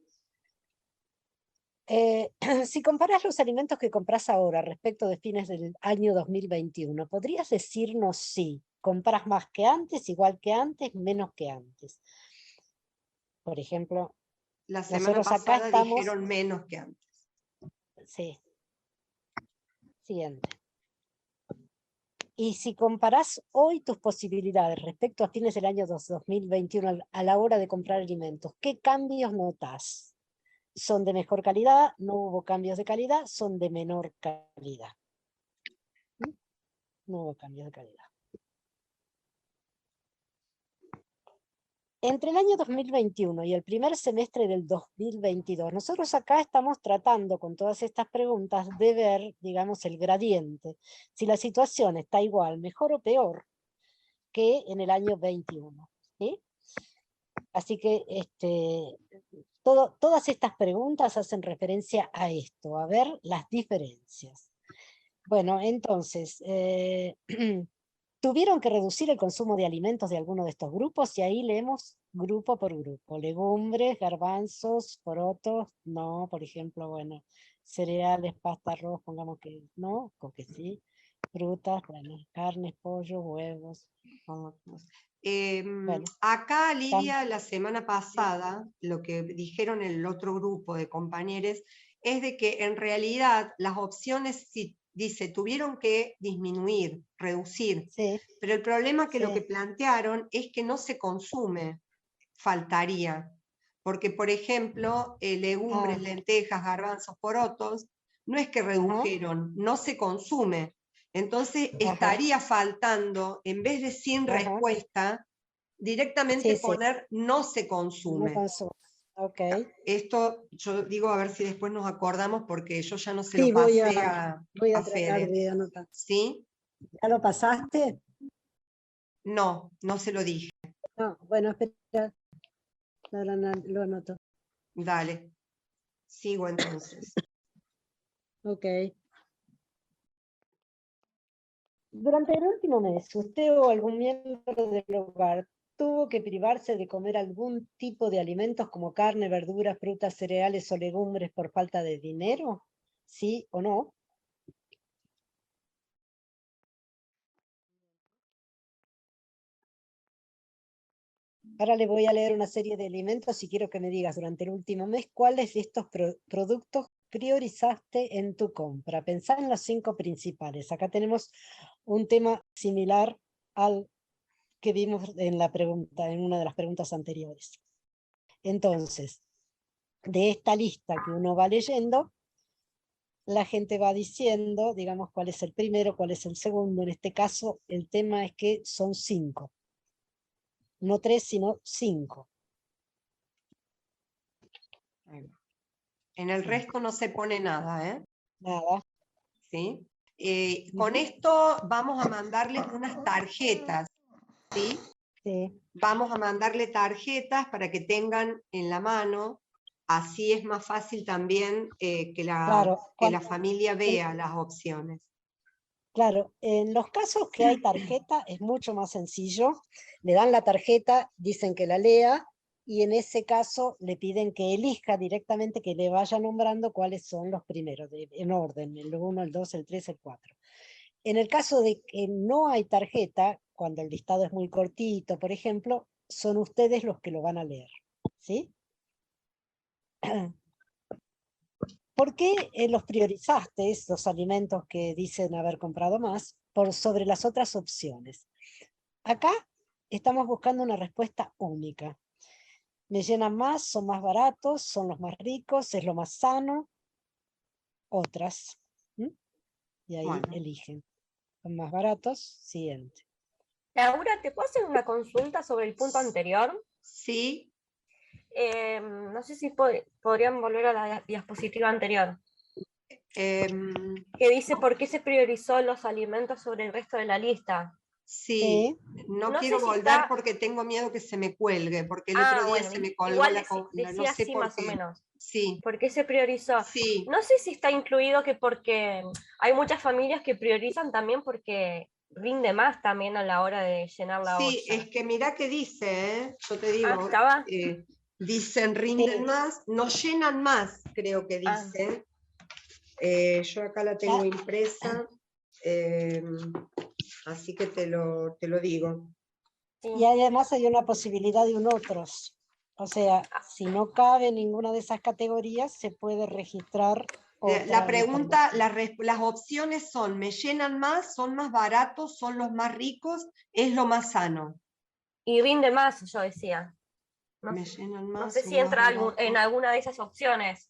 Speaker 7: Si comparas los alimentos que compras ahora respecto de fines del año 2021, ¿podrías decirnos si compras más que antes, igual que antes, menos que antes? Por ejemplo,
Speaker 1: la semana pasada dijeron menos que antes.
Speaker 7: Sí. Siguiente. Y si comparás hoy tus posibilidades respecto a fines del año 2021 a la hora de comprar alimentos, ¿qué cambios notás? ¿Son de mejor calidad? ¿No hubo cambios de calidad? ¿Son de menor calidad? No hubo cambios de calidad. Entre el año 2021 y el primer semestre del 2022, nosotros acá estamos tratando con todas estas preguntas de ver, digamos, el gradiente, si la situación está igual, mejor o peor que en el año 21. ¿Sí? Así que todas estas preguntas hacen referencia a esto, a ver las diferencias. Bueno, entonces, tuvieron que reducir el consumo de alimentos de alguno de estos grupos, y ahí leemos grupo por grupo. Legumbres, garbanzos, porotos, no, por ejemplo, bueno, cereales, pasta, arroz, pongamos que no, o que sí. Frutas, bueno, carnes, pollo, huevos.
Speaker 1: Bueno, acá, Lidia, la semana pasada, lo que dijeron el otro grupo de compañeros es de que en realidad las opciones, dice, tuvieron que disminuir, reducir, pero el problema que lo que plantearon es que no se consume, faltaría, porque por ejemplo, legumbres, lentejas, garbanzos, porotos, no es que redujeron, no se consume. Entonces estaría faltando, en vez de sin respuesta, directamente poner no se consume.
Speaker 7: No consume. Okay.
Speaker 1: Esto yo digo a ver si después nos acordamos, porque yo ya no se lo pasé
Speaker 7: voy a
Speaker 1: a
Speaker 7: tratar
Speaker 1: Fede.
Speaker 7: de anotar.
Speaker 1: ¿Sí?
Speaker 7: ¿Ya lo pasaste?
Speaker 1: No, no se lo dije.
Speaker 7: No, bueno, espera. Ahora lo anoto.
Speaker 1: Dale. Sigo entonces.
Speaker 7: Ok. Durante el último mes, ¿usted o algún miembro del hogar tuvo que privarse de comer algún tipo de alimentos como carne, verduras, frutas, cereales o legumbres por falta de dinero? ¿Sí o no? Ahora le voy a leer una serie de alimentos y quiero que me digas durante el último mes cuáles de estos productos priorizaste en tu compra. Pensá en los 5 principales. Acá tenemos un tema similar al que vimos en la pregunta, en una de las preguntas anteriores. Entonces, de esta lista que uno va leyendo, la gente va diciendo, digamos, cuál es el primero, cuál es el segundo. En este caso, el tema es que son 5. No 3, sino 5.
Speaker 1: En el resto no se pone nada, ¿eh?
Speaker 7: Nada.
Speaker 1: ¿Sí? Con esto vamos a mandarles unas tarjetas, ¿sí?
Speaker 7: Sí.
Speaker 1: Vamos a mandarle tarjetas para que tengan en la mano, así es más fácil también que
Speaker 7: Claro,
Speaker 1: la familia vea las opciones.
Speaker 7: Claro, en los casos que hay tarjeta es mucho más sencillo. Le dan la tarjeta, dicen que la lea, y en ese caso le piden que elija directamente, que le vaya nombrando cuáles son los primeros, en orden, el 1, el 2, el 3, el 4. En el caso de que no hay tarjeta, cuando el listado es muy cortito, por ejemplo, son ustedes los que lo van a leer, ¿sí? ¿Por qué los priorizaste, los alimentos que dicen haber comprado más, por sobre las otras opciones? Acá estamos buscando una respuesta única. ¿Me llenan más? ¿Son más baratos? ¿Son los más ricos? ¿Es lo más sano? Otras. Y ahí
Speaker 1: Bueno.
Speaker 7: eligen. ¿Son más baratos? Siguiente.
Speaker 8: Laura, ¿te puedo hacer una consulta sobre el punto anterior?
Speaker 1: Sí.
Speaker 8: No sé si podrían volver a la diapositiva anterior. Que dice por qué se priorizó los alimentos sobre el resto de la lista.
Speaker 1: Sí, no quiero volver porque tengo miedo que se me cuelgue, porque el otro día se me colgó
Speaker 8: igual
Speaker 1: la
Speaker 8: decía
Speaker 1: no sé
Speaker 8: así
Speaker 1: por
Speaker 8: más
Speaker 1: qué.
Speaker 8: o menos.
Speaker 1: Sí.
Speaker 8: ¿Por qué se priorizó?
Speaker 1: Sí.
Speaker 8: No sé si está incluido que porque hay muchas familias que priorizan también porque rinde más también a la hora de llenar la olla.
Speaker 1: Sí, es que mirá que dice, yo te digo,
Speaker 8: ¿estaba?
Speaker 1: dicen rinden más, nos llenan más, creo que dicen. Yo acá la tengo impresa, así que te lo digo.
Speaker 8: Sí.
Speaker 7: Y además hay una posibilidad de un otros. O sea, si no cabe ninguna de esas categorías, se puede registrar otra.
Speaker 1: La pregunta, las opciones son, ¿me llenan más? ¿Son más baratos? ¿Son los más ricos? ¿Es lo más sano?
Speaker 8: Y rinde más, yo decía.
Speaker 1: Me llenan más.
Speaker 8: No sé si entra en alguna de esas opciones.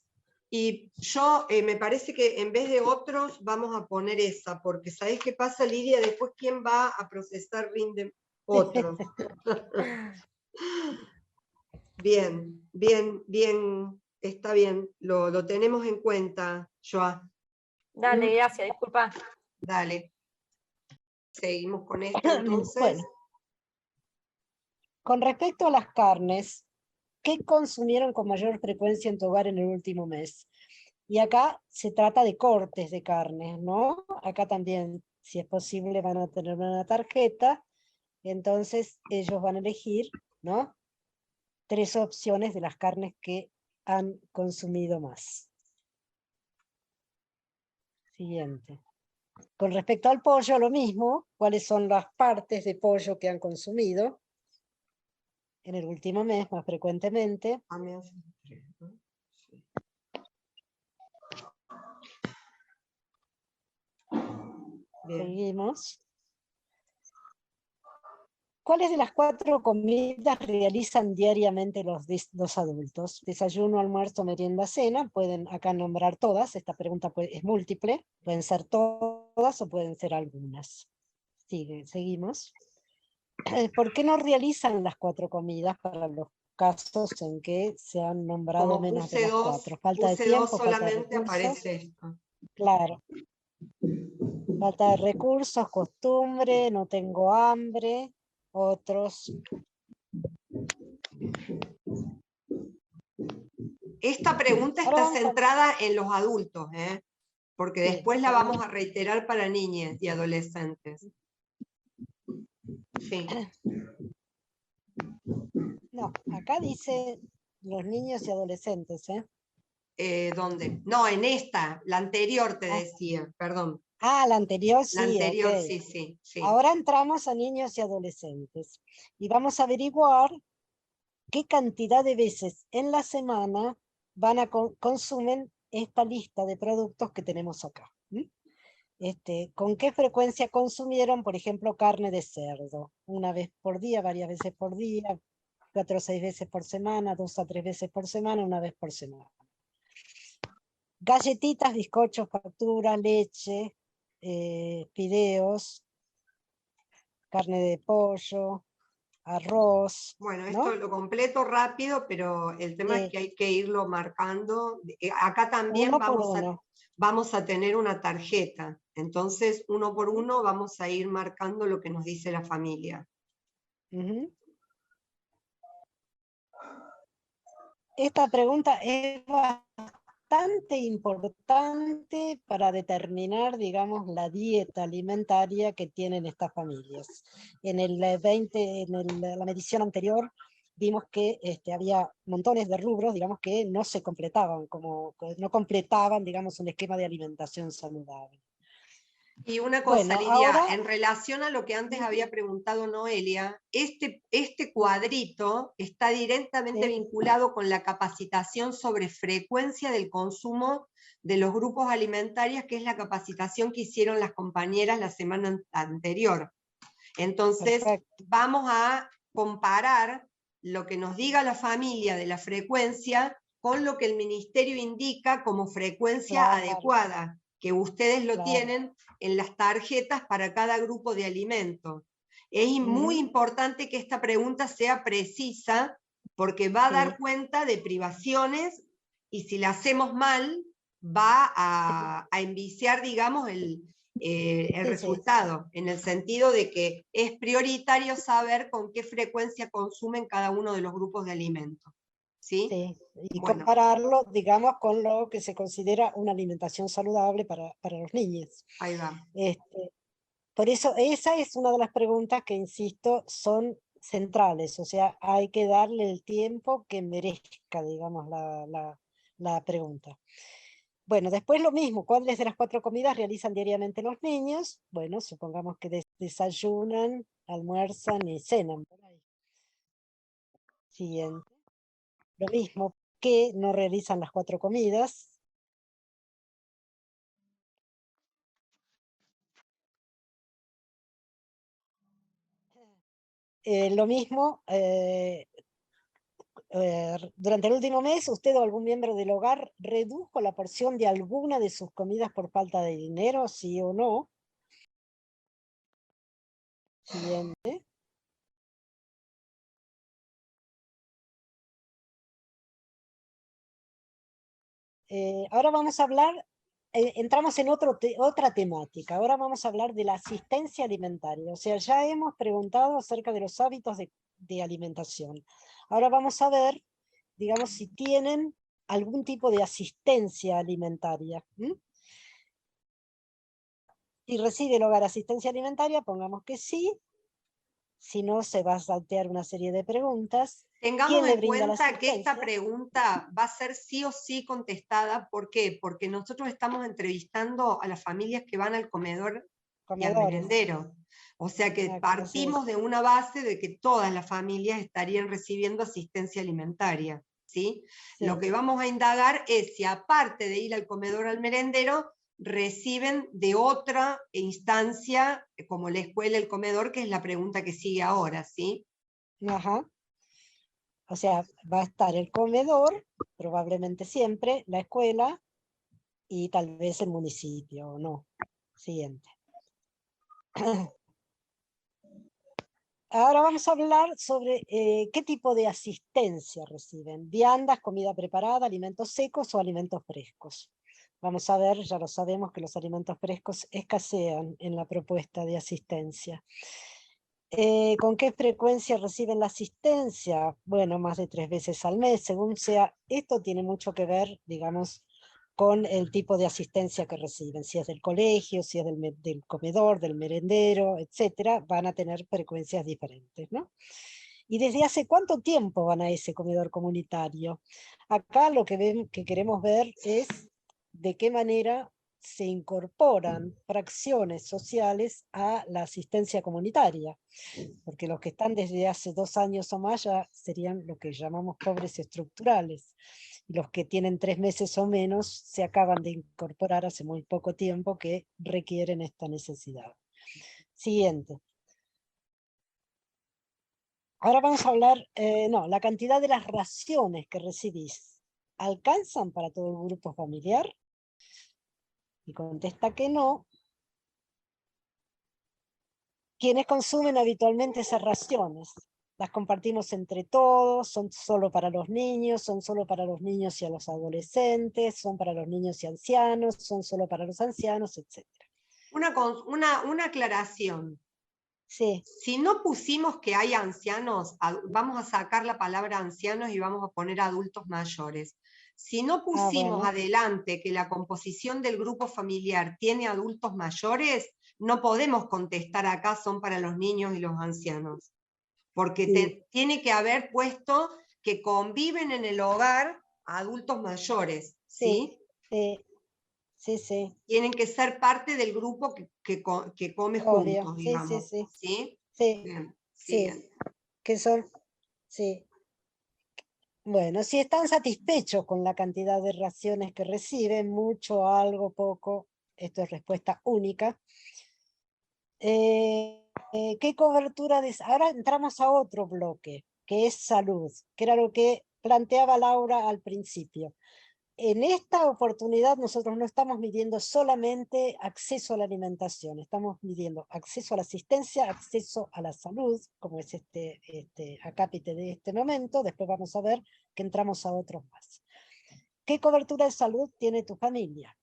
Speaker 1: Y yo me parece que en vez de otros vamos a poner esa, porque ¿sabés qué pasa, Lidia? Después, ¿quién va a procesar rinde otros? Bien, bien, bien, está bien, lo tenemos en cuenta, Joa.
Speaker 8: Dale, gracias, disculpa.
Speaker 1: Dale. Seguimos con esto entonces.
Speaker 7: Bueno. Con respecto a las carnes, ¿qué consumieron con mayor frecuencia en tu hogar en el último mes? Y acá se trata de cortes de carnes, ¿no? Acá también, si es posible, van a tener una tarjeta, entonces ellos van a elegir, ¿no? 3 opciones de las carnes que han consumido más. Siguiente. Con respecto al pollo, lo mismo, ¿cuáles son las partes de pollo que han consumido en el último mes más frecuentemente?
Speaker 1: Bien.
Speaker 7: Seguimos. ¿Cuáles de las 4 comidas realizan diariamente los adultos? Desayuno, almuerzo, merienda, cena. Pueden acá nombrar todas. Esta pregunta es múltiple. Pueden ser todas o pueden ser algunas. Seguimos. ¿Por qué no realizan las 4 comidas para los casos en que se han nombrado
Speaker 1: Como
Speaker 7: menos de
Speaker 1: puse
Speaker 7: las 4? Falta de
Speaker 1: puse
Speaker 7: tiempo,
Speaker 1: dos
Speaker 7: falta de
Speaker 1: solamente
Speaker 7: recursos.
Speaker 1: aparece esto.
Speaker 7: Claro. Falta de recursos, costumbre, no tengo hambre, otros.
Speaker 1: Esta pregunta
Speaker 7: Ahora
Speaker 1: está
Speaker 7: vamos
Speaker 1: centrada en los adultos, porque
Speaker 7: Sí,
Speaker 1: después la
Speaker 7: vamos.
Speaker 1: vamos a reiterar para niñas y adolescentes. Sí.
Speaker 7: No, acá dice los niños y adolescentes,
Speaker 1: ¿Dónde? No, en esta, la anterior te decía, perdón.
Speaker 7: La anterior
Speaker 1: La
Speaker 7: sí,
Speaker 1: anterior,
Speaker 7: ok.
Speaker 1: sí.
Speaker 7: Ahora entramos a niños y adolescentes. Y vamos a averiguar qué cantidad de veces en la semana consumen esta lista de productos que tenemos acá. ¿Con qué frecuencia consumieron, por ejemplo, carne de cerdo? Una vez por día, varias veces por día, 4 o 6 veces por semana, 2 a 3 veces por semana, una vez por semana. Galletitas, bizcochos, facturas, leche, fideos, carne de pollo, arroz,
Speaker 1: Bueno,
Speaker 7: ¿no?
Speaker 1: esto lo completo rápido, pero el tema es que hay que irlo marcando. Acá también
Speaker 7: Uno por uno.
Speaker 1: vamos a tener una tarjeta, entonces uno por uno vamos a ir marcando lo que nos dice la familia.
Speaker 7: Ujú. Esta pregunta es bastante importante para determinar, digamos, la dieta alimentaria que tienen estas familias. En la medición anterior vimos que había montones de rubros, digamos, que no se completaban, no completaban, digamos, un esquema de alimentación saludable.
Speaker 1: Y una
Speaker 7: Bueno,
Speaker 1: cosa, Lidia,
Speaker 7: ahora,
Speaker 1: en relación a lo que antes había preguntado Noelia, este cuadrito está directamente vinculado con la capacitación sobre frecuencia del consumo de los grupos alimentarios, que es la capacitación que hicieron las compañeras la semana anterior. Entonces, vamos a comparar lo que nos diga la familia de la frecuencia con lo que el ministerio indica como frecuencia adecuada, que ustedes lo tienen en las tarjetas para cada grupo de alimentos. Es muy importante que esta pregunta sea precisa, porque va a dar cuenta de privaciones, y si la hacemos mal, va a enviciar, digamos, el resultado, en el sentido de que es prioritario saber con qué frecuencia consumen cada uno de los grupos de alimentos. ¿Sí?
Speaker 7: Y compararlo, digamos, con lo que se considera una alimentación saludable para los niños.
Speaker 1: Ahí va.
Speaker 7: Por eso, esa es una de las preguntas que, insisto, son centrales, o sea, hay que darle el tiempo que merezca, digamos, la pregunta. Bueno, después lo mismo, ¿cuáles de las 4 comidas realizan diariamente los niños? Bueno, supongamos que desayunan, almuerzan y cenan. Siguiente. Lo mismo, que no realizan las 4 comidas. Lo mismo, durante el último mes, usted o algún miembro del hogar redujo la porción de alguna de sus comidas por falta de dinero, sí o no. Siguiente. Ahora vamos a hablar, entramos en otra temática, ahora vamos a hablar de la asistencia alimentaria, o sea, ya hemos preguntado acerca de los hábitos de alimentación. Ahora vamos a ver, digamos, si tienen algún tipo de asistencia alimentaria. Si recibe el hogar asistencia alimentaria, pongamos que sí. Si no, se va a saltear una serie de preguntas.
Speaker 1: Tengamos en cuenta que esta pregunta va a ser sí o sí contestada. ¿Por qué? Porque nosotros estamos entrevistando a las familias que van al comedor y al merendero. O sea que partimos de una base de que todas las familias estarían recibiendo asistencia alimentaria. ¿Sí? Lo que vamos a indagar es si, aparte de ir al comedor o al merendero, reciben de otra instancia, como la escuela, el comedor, que es la pregunta que sigue ahora, ¿sí?
Speaker 7: Ajá. O sea, va a estar el comedor, probablemente siempre, la escuela, y tal vez el municipio, o no. Siguiente. Ahora vamos a hablar sobre qué tipo de asistencia reciben. Viandas, comida preparada, alimentos secos o alimentos frescos. Vamos a ver, ya lo sabemos que los alimentos frescos escasean en la propuesta de asistencia. ¿Con qué frecuencia reciben la asistencia? Bueno, más de 3 veces al mes, según sea. Esto tiene mucho que ver, digamos, con el tipo de asistencia que reciben. Si es del colegio, si es del comedor, del merendero, etcétera, van a tener frecuencias diferentes, ¿no? ¿Y desde hace cuánto tiempo van a ese comedor comunitario? Acá lo que queremos ver es de qué manera se incorporan fracciones sociales a la asistencia comunitaria, porque los que están desde hace 2 años o más ya serían lo que llamamos pobres estructurales, y los que tienen 3 meses o menos se acaban de incorporar hace muy poco tiempo, que requieren esta necesidad. Siguiente. Ahora vamos a hablar, la cantidad de las raciones que recibís. ¿Alcanzan para todo el grupo familiar? y contesta que no, quienes consumen habitualmente esas raciones. Las compartimos entre todos, son solo para los niños, son solo para los niños y a los adolescentes, son para los niños y ancianos, son solo para los ancianos, etc.
Speaker 1: Una aclaración.
Speaker 7: Sí.
Speaker 1: Si no pusimos que hay ancianos, vamos a sacar la palabra ancianos y vamos a poner adultos mayores. Si no pusimos
Speaker 7: bueno.
Speaker 1: adelante que la composición del grupo familiar tiene adultos mayores, no podemos contestar acá son para los niños y los ancianos. Porque
Speaker 7: Sí.
Speaker 1: tiene que haber puesto que conviven en el hogar adultos mayores, ¿sí?
Speaker 7: Sí, sí, sí.
Speaker 1: Tienen que ser parte del grupo que come
Speaker 7: Obvio.
Speaker 1: juntos,
Speaker 7: Sí,
Speaker 1: digamos.
Speaker 7: sí, sí.
Speaker 1: ¿Sí?
Speaker 7: Sí,
Speaker 1: Bien,
Speaker 7: sí.
Speaker 1: bien.
Speaker 7: Que son, sí. Bueno, si están satisfechos con la cantidad de raciones que reciben, mucho, algo, poco, esto es respuesta única. ¿Qué cobertura de... Ahora entramos a otro bloque, que es salud, que era lo que planteaba Laura al principio. En esta oportunidad nosotros no estamos midiendo solamente acceso a la alimentación, estamos midiendo acceso a la asistencia, acceso a la salud, como es este acápite de este momento. Después vamos a ver que entramos a otros más. ¿Qué cobertura de salud tiene tu familia?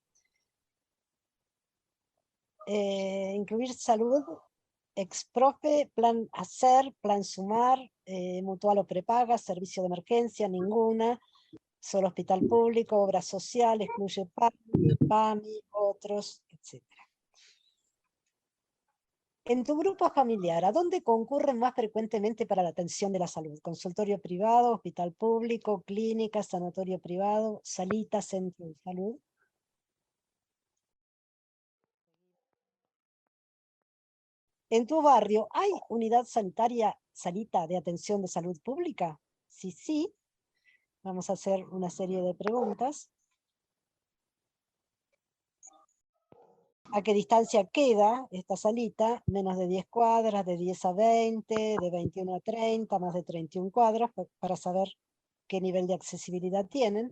Speaker 7: Incluir salud, exprofe, plan hacer, plan sumar, mutual o prepaga, servicio de emergencia, ninguna. Solo hospital público, obra social, excluye PAMI, otros, etc. En tu grupo familiar, ¿a dónde concurren más frecuentemente para la atención de la salud? ¿Consultorio privado, hospital público, clínica, sanatorio privado, salita, centro de salud? ¿En tu barrio hay unidad sanitaria, salita de atención de salud pública? Si sí, vamos a hacer una serie de preguntas. ¿A qué distancia queda esta salita? Menos de 10 cuadras, de 10 a 20, de 21 a 30, más de 31 cuadras, para saber qué nivel de accesibilidad tienen.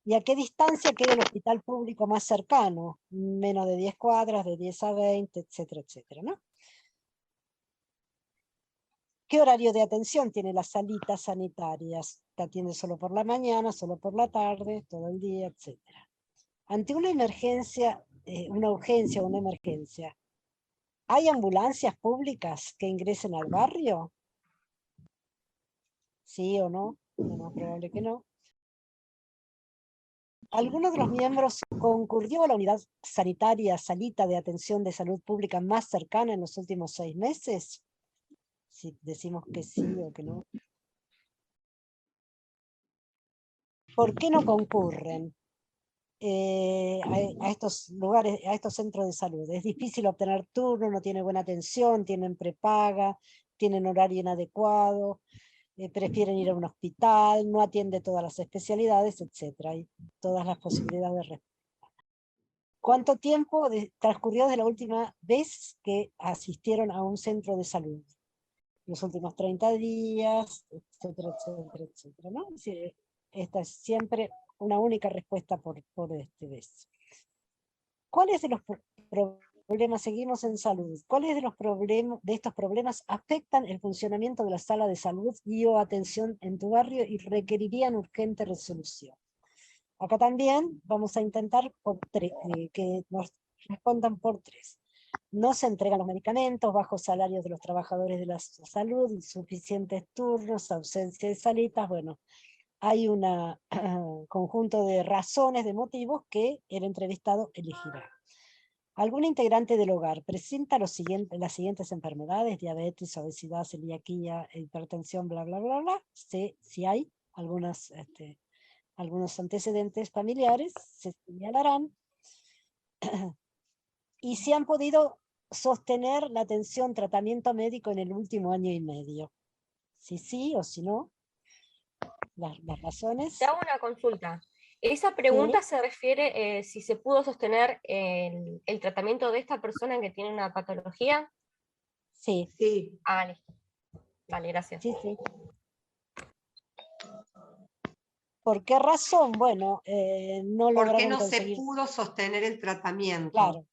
Speaker 7: ¿Y a qué distancia queda el hospital público más cercano? Menos de 10 cuadras, de 10 a 20, etcétera, etcétera, ¿no? ¿Qué horario de atención tiene las salitas sanitarias? ¿Te atiende solo por la mañana, solo por la tarde, todo el día, etcétera? Ante una emergencia, una urgencia o una emergencia, ¿hay ambulancias públicas que ingresen al barrio? ¿Sí o no? Lo más probable que no. ¿Alguno de los miembros concurrió a la unidad sanitaria, salita de atención de salud pública más cercana en los últimos 6 meses? Si decimos que sí o que no. ¿Por qué no concurren a estos lugares, a estos centros de salud? Es difícil obtener turno, no tiene buena atención, tienen prepaga, tienen horario inadecuado, prefieren ir a un hospital, no atiende todas las especialidades, etc. Hay todas las posibilidades de respuesta. ¿Cuánto tiempo transcurrió desde la última vez que asistieron a un centro de salud? Los últimos 30 días, etcétera, etcétera, etcétera, ¿no? Es decir, esta es siempre una única respuesta por este vez. ¿Cuáles de los problemas, seguimos en salud, cuáles de estos problemas afectan el funcionamiento de la sala de salud y o atención en tu barrio y requerirían urgente resolución? Acá también vamos a intentar que nos respondan por 3. No se entregan los medicamentos, bajos salarios de los trabajadores de la salud, insuficientes turnos, ausencia de salitas. Bueno, hay un conjunto de razones, de motivos que el entrevistado elegirá. ¿Algún integrante del hogar presenta las siguientes enfermedades? Diabetes, obesidad, celiaquía, hipertensión, bla, bla, bla, bla. Si hay algunos antecedentes familiares, se señalarán. Y si han podido sostener la atención, tratamiento médico en el último año y medio. Si sí o si no, las razones.
Speaker 8: Te hago una consulta. Esa
Speaker 7: Sí.
Speaker 8: pregunta se refiere si se pudo sostener el tratamiento de esta persona que tiene una patología.
Speaker 7: Sí.
Speaker 1: Sí.
Speaker 8: Ah, listo. Vale, gracias.
Speaker 7: Sí, sí. ¿Por qué razón? Bueno, no
Speaker 1: ¿Por qué
Speaker 7: lograron
Speaker 1: no se
Speaker 7: conseguir,
Speaker 1: pudo sostener el tratamiento?
Speaker 7: claro,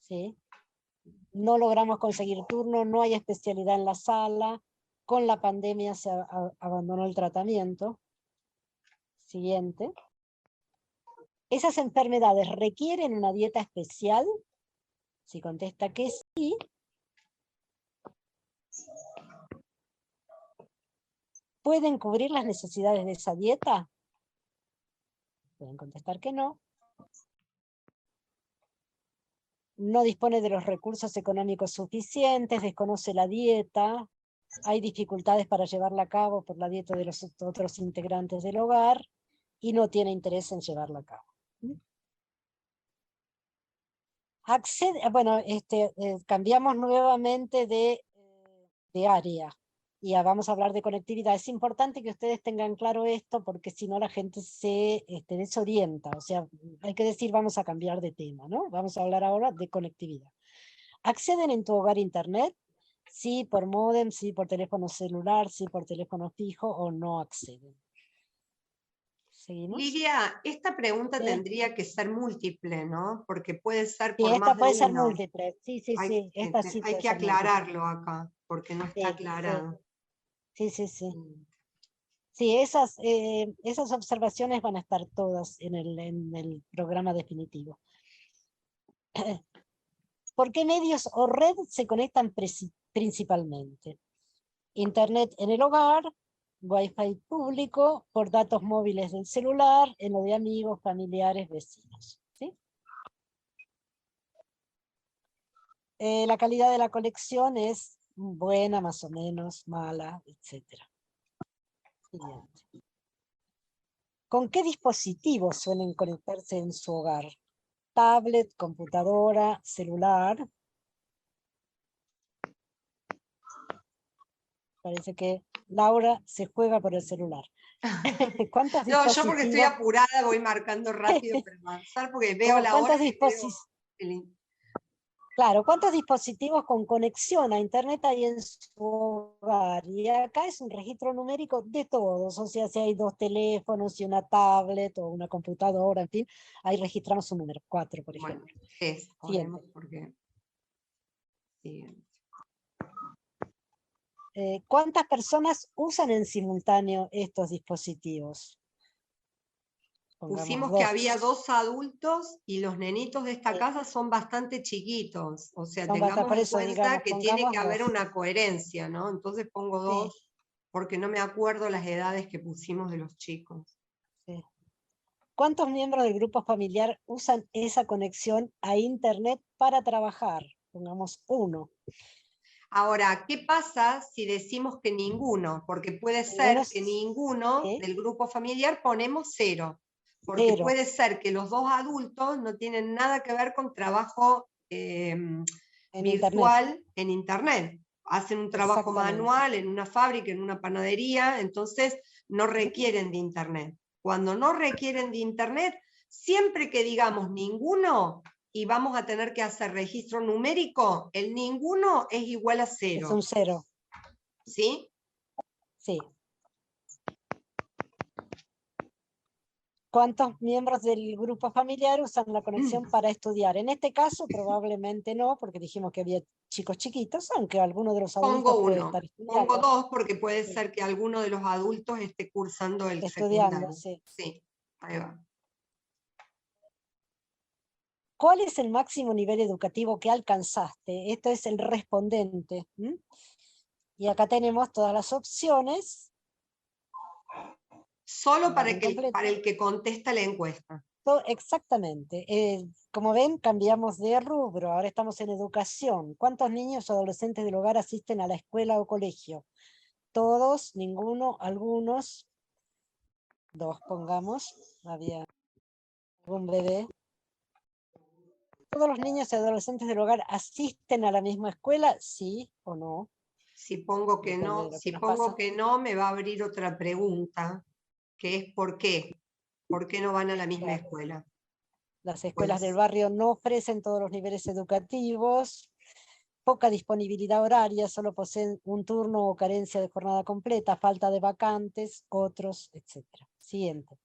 Speaker 7: ¿sí? No logramos conseguir turno, no hay especialidad en la sala, con la pandemia se abandonó el tratamiento. Siguiente. ¿Esas enfermedades requieren una dieta especial? Si contesta que sí, ¿pueden cubrir las necesidades de esa dieta? Pueden contestar que no. No dispone de los recursos económicos suficientes, desconoce la dieta, hay dificultades para llevarla a cabo por la dieta de los otros integrantes del hogar y no tiene interés en llevarla a cabo. Bueno, cambiamos nuevamente de área y ya vamos a hablar de conectividad. Es importante que ustedes tengan claro esto porque si no la gente se desorienta. O sea, hay que decir vamos a cambiar de tema, ¿no? Vamos a hablar ahora de conectividad. ¿Acceden en tu hogar a internet? Sí por módem, sí por teléfono celular, sí por teléfono fijo o no acceden. ¿Seguimos?
Speaker 1: Lidia, esta pregunta
Speaker 7: Sí.
Speaker 1: tendría que ser múltiple, ¿no? Porque puede ser
Speaker 7: Sí,
Speaker 1: por
Speaker 7: esta
Speaker 1: más de
Speaker 7: puede ser
Speaker 1: uno.
Speaker 7: múltiple. Sí, sí,
Speaker 1: Hay,
Speaker 7: sí. Esta sí
Speaker 1: hay
Speaker 7: puede
Speaker 1: que
Speaker 7: ser múltiple.
Speaker 1: aclararlo acá, porque no está
Speaker 7: Sí,
Speaker 1: aclarado.
Speaker 7: Sí, sí, sí.
Speaker 1: Mm.
Speaker 7: Sí, esas observaciones van a estar todas en el programa definitivo. ¿Por qué medios o red se conectan principalmente? Internet en el hogar, Wi-Fi público, por datos móviles del celular, en lo de amigos, familiares, vecinos. ¿Sí? La calidad de la conexión es buena, más o menos, mala, etc. Siguiente. ¿Con qué dispositivos suelen conectarse en su hogar? Tablet, computadora, celular. Parece que Laura se juega por el celular. ¿Cuántos
Speaker 1: No, yo porque estoy
Speaker 7: dispositivos?
Speaker 1: apurada voy marcando rápido para avanzar porque veo la hora
Speaker 7: ¿Cuántos
Speaker 1: y veo
Speaker 7: dispositivos?
Speaker 1: el-
Speaker 7: Claro, ¿cuántos dispositivos con conexión a internet hay en su hogar? Y acá es un registro numérico de todos, o sea, si hay 2 teléfonos y una tablet o una computadora, en fin, ahí registramos un número, 4, por
Speaker 1: Bueno,
Speaker 7: ejemplo.
Speaker 1: ponemos porque... Siguiente.
Speaker 7: ¿Cuántas personas usan en simultáneo estos dispositivos? Pongamos
Speaker 1: Pusimos que
Speaker 7: 2.
Speaker 1: había 2 adultos y los nenitos de esta
Speaker 7: Sí.
Speaker 1: casa son bastante chiquitos. O sea,
Speaker 7: Son bastante,
Speaker 1: tengamos
Speaker 7: por
Speaker 1: en
Speaker 7: eso,
Speaker 1: cuenta
Speaker 7: digamos,
Speaker 1: que tiene que
Speaker 7: pongamos
Speaker 1: haber
Speaker 7: 2.
Speaker 1: una coherencia, ¿no? Entonces pongo 2 porque no me acuerdo las edades que pusimos de los chicos.
Speaker 7: Sí. ¿Cuántos miembros del grupo familiar usan esa conexión a internet para trabajar? Pongamos 1.
Speaker 1: Ahora, ¿qué pasa si decimos que ninguno? Porque puede
Speaker 7: Ninguno
Speaker 1: ser que ninguno
Speaker 7: sí,
Speaker 1: del grupo familiar ponemos 0. Porque
Speaker 7: 0.
Speaker 1: puede ser que los 2 adultos no tienen nada que ver con trabajo
Speaker 7: En internet.
Speaker 1: virtual en internet. Hacen un trabajo
Speaker 7: Exactamente.
Speaker 1: manual en una fábrica, en una panadería, entonces no requieren de internet. Cuando no requieren de internet, siempre que digamos ninguno y vamos a tener que hacer registro numérico, el ninguno es igual a
Speaker 7: Es
Speaker 1: 0.
Speaker 7: un 0.
Speaker 1: ¿Sí?
Speaker 7: Sí. ¿Cuántos miembros del grupo familiar usan la conexión para estudiar? En este caso probablemente no, porque dijimos que había chicos chiquitos, aunque alguno de los adultos
Speaker 1: Pongo
Speaker 7: puede
Speaker 1: 1.
Speaker 7: estar
Speaker 1: Pongo
Speaker 7: estudiando.
Speaker 1: 2 porque puede
Speaker 7: Sí.
Speaker 1: ser que alguno de los adultos esté cursando el
Speaker 7: Estudiando,
Speaker 1: secundario.
Speaker 7: sí.
Speaker 1: Sí, ahí va.
Speaker 7: ¿Cuál es el máximo nivel educativo que alcanzaste? Esto es el respondente. Y acá tenemos todas las opciones.
Speaker 1: Solo para
Speaker 7: Incompleto.
Speaker 1: el que contesta la encuesta.
Speaker 7: Exactamente. Como ven, cambiamos de rubro. Ahora estamos en educación. ¿Cuántos niños o adolescentes del hogar asisten a la escuela o colegio? Todos, ninguno, algunos. 2 pongamos. Había algún bebé. ¿Todos los niños y adolescentes del hogar asisten a la misma escuela? ¿Sí o no?
Speaker 1: Si pongo que
Speaker 7: Depende
Speaker 1: no,
Speaker 7: de lo que
Speaker 1: si
Speaker 7: nos
Speaker 1: pongo
Speaker 7: pasa.
Speaker 1: que no, me va a abrir otra pregunta, que es ¿por qué? ¿Por qué no van a la misma
Speaker 7: Claro.
Speaker 1: escuela?
Speaker 7: Las escuelas del
Speaker 1: Pues,
Speaker 7: barrio no ofrecen todos los niveles educativos, poca disponibilidad horaria, solo poseen un turno o carencia de jornada completa, falta de vacantes, otros, etc. Siguiente.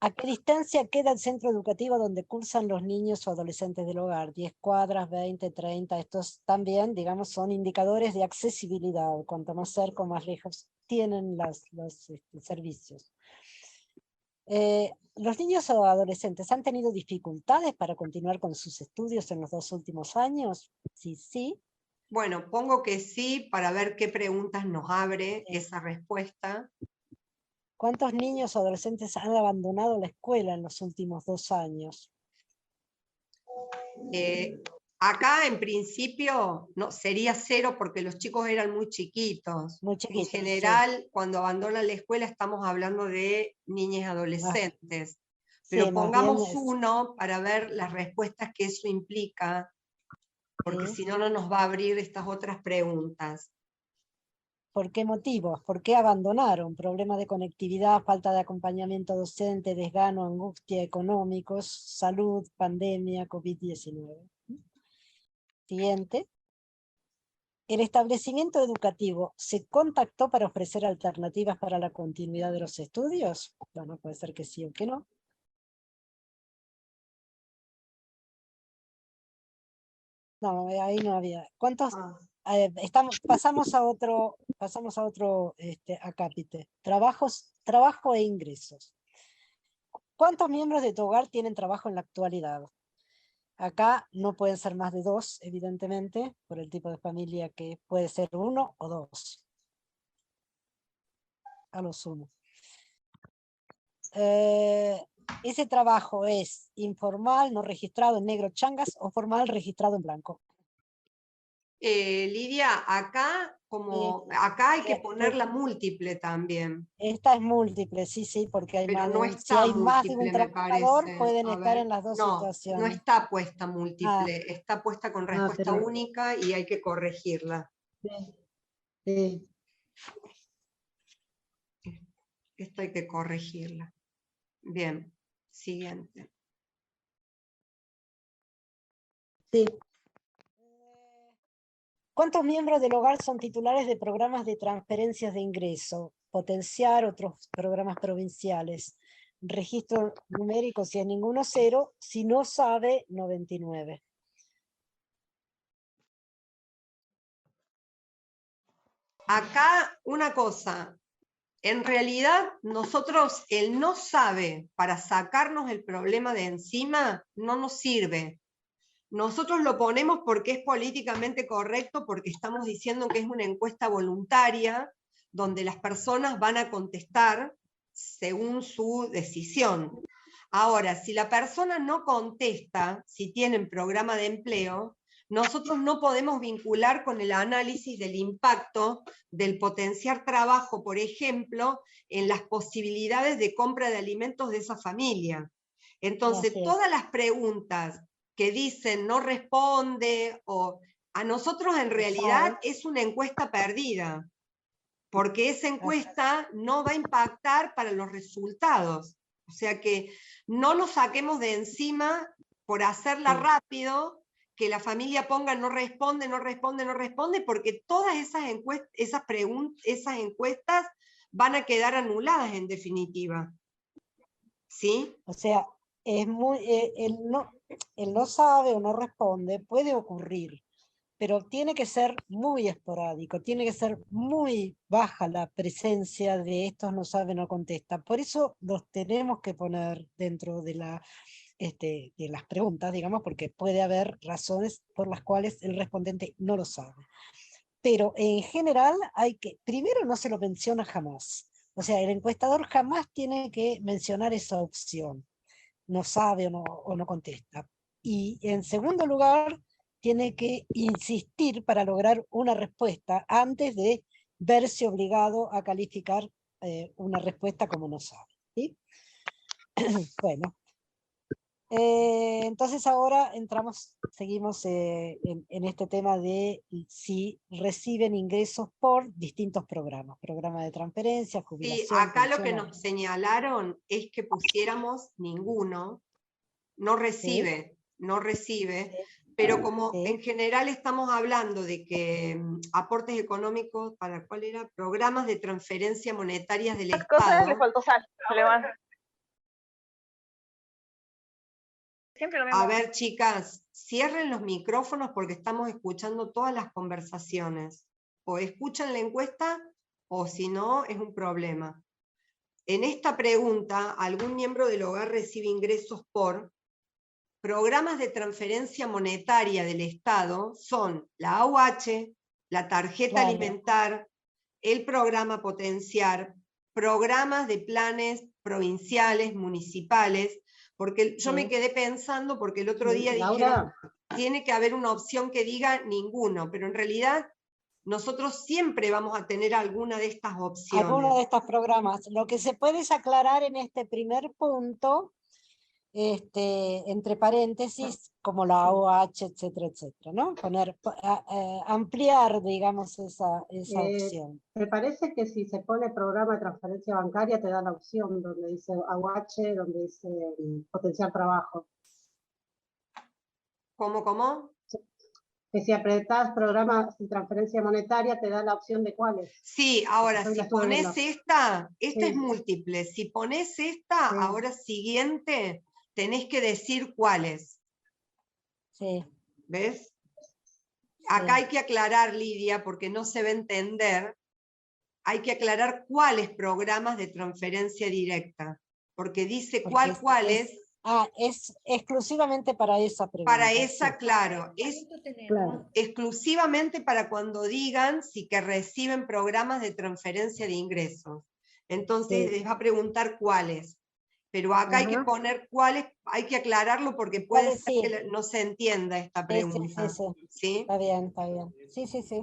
Speaker 7: ¿A qué distancia queda el centro educativo donde cursan los niños o adolescentes del hogar? 10 cuadras, 20, 30, estos también, digamos, son indicadores de accesibilidad. Cuanto más cerca o más lejos tienen los servicios. ¿Los niños o adolescentes han tenido dificultades para continuar con sus estudios en los 2 últimos años? Sí, sí.
Speaker 1: Bueno, pongo que sí para ver qué preguntas nos abre esa respuesta.
Speaker 7: ¿Cuántos niños o adolescentes han abandonado la escuela en los últimos 2 años?
Speaker 1: Acá en principio no, sería 0 porque los chicos eran muy chiquitos.
Speaker 7: Muy chiquitos,
Speaker 1: en general, cuando abandonan la escuela estamos hablando de niños y adolescentes. Pero
Speaker 7: sí,
Speaker 1: pongamos 1 para ver las respuestas que eso implica, porque si no, no nos va a abrir estas otras preguntas.
Speaker 7: ¿Por qué motivos? ¿Por qué abandonaron? Problemas de conectividad, falta de acompañamiento docente, desgano, angustia económicos, salud, pandemia, COVID-19. Siguiente. ¿El establecimiento educativo se contactó para ofrecer alternativas para la continuidad de los estudios? Bueno, puede ser que sí o que no. No, ahí no había. ¿Cuántos? Pasamos a otro acápite. Trabajo e ingresos. ¿Cuántos miembros de tu hogar tienen trabajo en la actualidad? Acá no pueden ser más de 2, evidentemente, por el tipo de familia que puede ser 1 o 2. A lo sumo. ¿Ese trabajo es informal, no registrado en negro changas, o formal registrado en blanco?
Speaker 1: Lidia, acá hay que ponerla múltiple también.
Speaker 7: Esta es múltiple, sí, porque hay
Speaker 1: Pero
Speaker 7: más
Speaker 1: no
Speaker 7: si
Speaker 1: está
Speaker 7: hay más de un
Speaker 1: múltiple, me
Speaker 7: trabajador,
Speaker 1: parece.
Speaker 7: pueden
Speaker 1: A
Speaker 7: estar
Speaker 1: ver,
Speaker 7: en las dos
Speaker 1: no
Speaker 7: situaciones.
Speaker 1: está puesta múltiple, está puesta con respuesta
Speaker 7: pero-
Speaker 1: única y hay que corregirla.
Speaker 7: Sí.
Speaker 1: Esto hay que corregirla. Bien, siguiente.
Speaker 7: Sí. ¿Cuántos miembros del hogar son titulares de programas de transferencias de ingreso? Potenciar otros programas provinciales. Registro numérico, si es ninguno, 0. Si no sabe, 99.
Speaker 1: Acá una cosa. En realidad, nosotros, el no sabe para sacarnos el problema de encima, no nos sirve. Nosotros lo ponemos porque es políticamente correcto, porque estamos diciendo que es una encuesta voluntaria, donde las personas van a contestar según su decisión. Ahora, si la persona no contesta, si tienen programa de empleo, nosotros no podemos vincular con el análisis del impacto del potenciar trabajo, por ejemplo, en las posibilidades de compra de alimentos de esa familia. Entonces, todas las preguntas que dicen no responde, o a nosotros en realidad es una encuesta perdida, porque esa encuesta no va a impactar para los resultados. O sea que no nos saquemos de encima por hacerla rápido, que la familia ponga no responde, no responde, no responde, porque todas esas encuestas van a quedar anuladas en definitiva. ¿Sí?
Speaker 7: O sea, es muy, el no sabe o no responde puede ocurrir, pero tiene que ser muy esporádico, tiene que ser muy baja la presencia de estos no sabe, no contesta. Por eso los tenemos que poner dentro de las preguntas, digamos, porque puede haber razones por las cuales el respondente no lo sabe. Pero en general primero no se lo menciona jamás. O sea, el encuestador jamás tiene que mencionar esa opción. No sabe o no contesta. Y en segundo lugar, tiene que insistir para lograr una respuesta antes de verse obligado a calificar una respuesta como no sabe. ¿Sí? Bueno. Entonces ahora seguimos en este tema de si reciben ingresos por distintos programas de transferencia, jubilación.
Speaker 1: Sí, acá lo que
Speaker 7: pensión,
Speaker 1: nos señalaron es que pusiéramos ninguno, no recibe, pero como
Speaker 7: Sí.
Speaker 1: en general estamos hablando de que aportes económicos para, ¿cuál era? Programas de transferencia monetarias del
Speaker 9: Cosas le
Speaker 1: Estado.
Speaker 9: faltó sal. Se le va. Siempre lo mismo.
Speaker 1: A ver, chicas, cierren los micrófonos porque estamos escuchando todas las conversaciones. O escuchan la encuesta, o si no, es un problema. En esta pregunta, ¿algún miembro del hogar recibe ingresos por programas de transferencia monetaria del Estado? Son la AUH, la tarjeta
Speaker 7: Claro.
Speaker 1: alimentar, el programa Potenciar, programas de planes provinciales, municipales, porque yo me
Speaker 7: Sí.
Speaker 1: quedé pensando, porque el otro día dijeron,
Speaker 10: Laura,
Speaker 1: tiene que haber una opción que diga ninguno, pero en realidad nosotros siempre vamos a tener alguna de estas opciones.
Speaker 7: Alguno de estos programas. Lo que se puede es aclarar en este primer punto, entre paréntesis, como la AOH, etcétera, etcétera, ¿no? Ampliar, digamos, esa opción.
Speaker 10: ¿te parece que si se pone programa de transferencia bancaria te da la opción donde dice AUH, donde dice potenciar trabajo?
Speaker 1: ¿Cómo?
Speaker 10: Que si apretás programas de transferencia monetaria te da la opción de cuáles.
Speaker 1: Sí, ahora,
Speaker 10: Hoy
Speaker 1: si
Speaker 10: la estuve
Speaker 1: pones
Speaker 10: viendo.
Speaker 1: esta
Speaker 10: Sí.
Speaker 1: es múltiple. Si pones esta,
Speaker 10: Sí.
Speaker 1: ahora siguiente, tenés que decir cuáles.
Speaker 7: Sí.
Speaker 1: ¿Ves? Acá hay que aclarar, Lidia, porque no se va a entender. Hay que aclarar cuáles programas de transferencia directa. Porque dice
Speaker 7: Porque
Speaker 1: cuáles.
Speaker 7: es exclusivamente para esa pregunta.
Speaker 1: Para esa,
Speaker 7: sí.
Speaker 1: claro.
Speaker 2: ¿Qué
Speaker 1: Es
Speaker 2: punto tenemos?
Speaker 10: Claro.
Speaker 1: exclusivamente para cuando digan si que reciben programas de transferencia de ingresos. Entonces
Speaker 10: Sí.
Speaker 1: les va a preguntar cuáles. Pero acá hay que
Speaker 10: Ajá.
Speaker 1: poner cuáles, hay que aclararlo porque puede
Speaker 7: ¿Cuáles?
Speaker 1: ser
Speaker 7: Sí.
Speaker 1: que no se entienda esta
Speaker 7: Sí,
Speaker 1: pregunta.
Speaker 7: sí.
Speaker 1: ¿Sí?
Speaker 7: Está bien, está bien. Sí, sí, sí.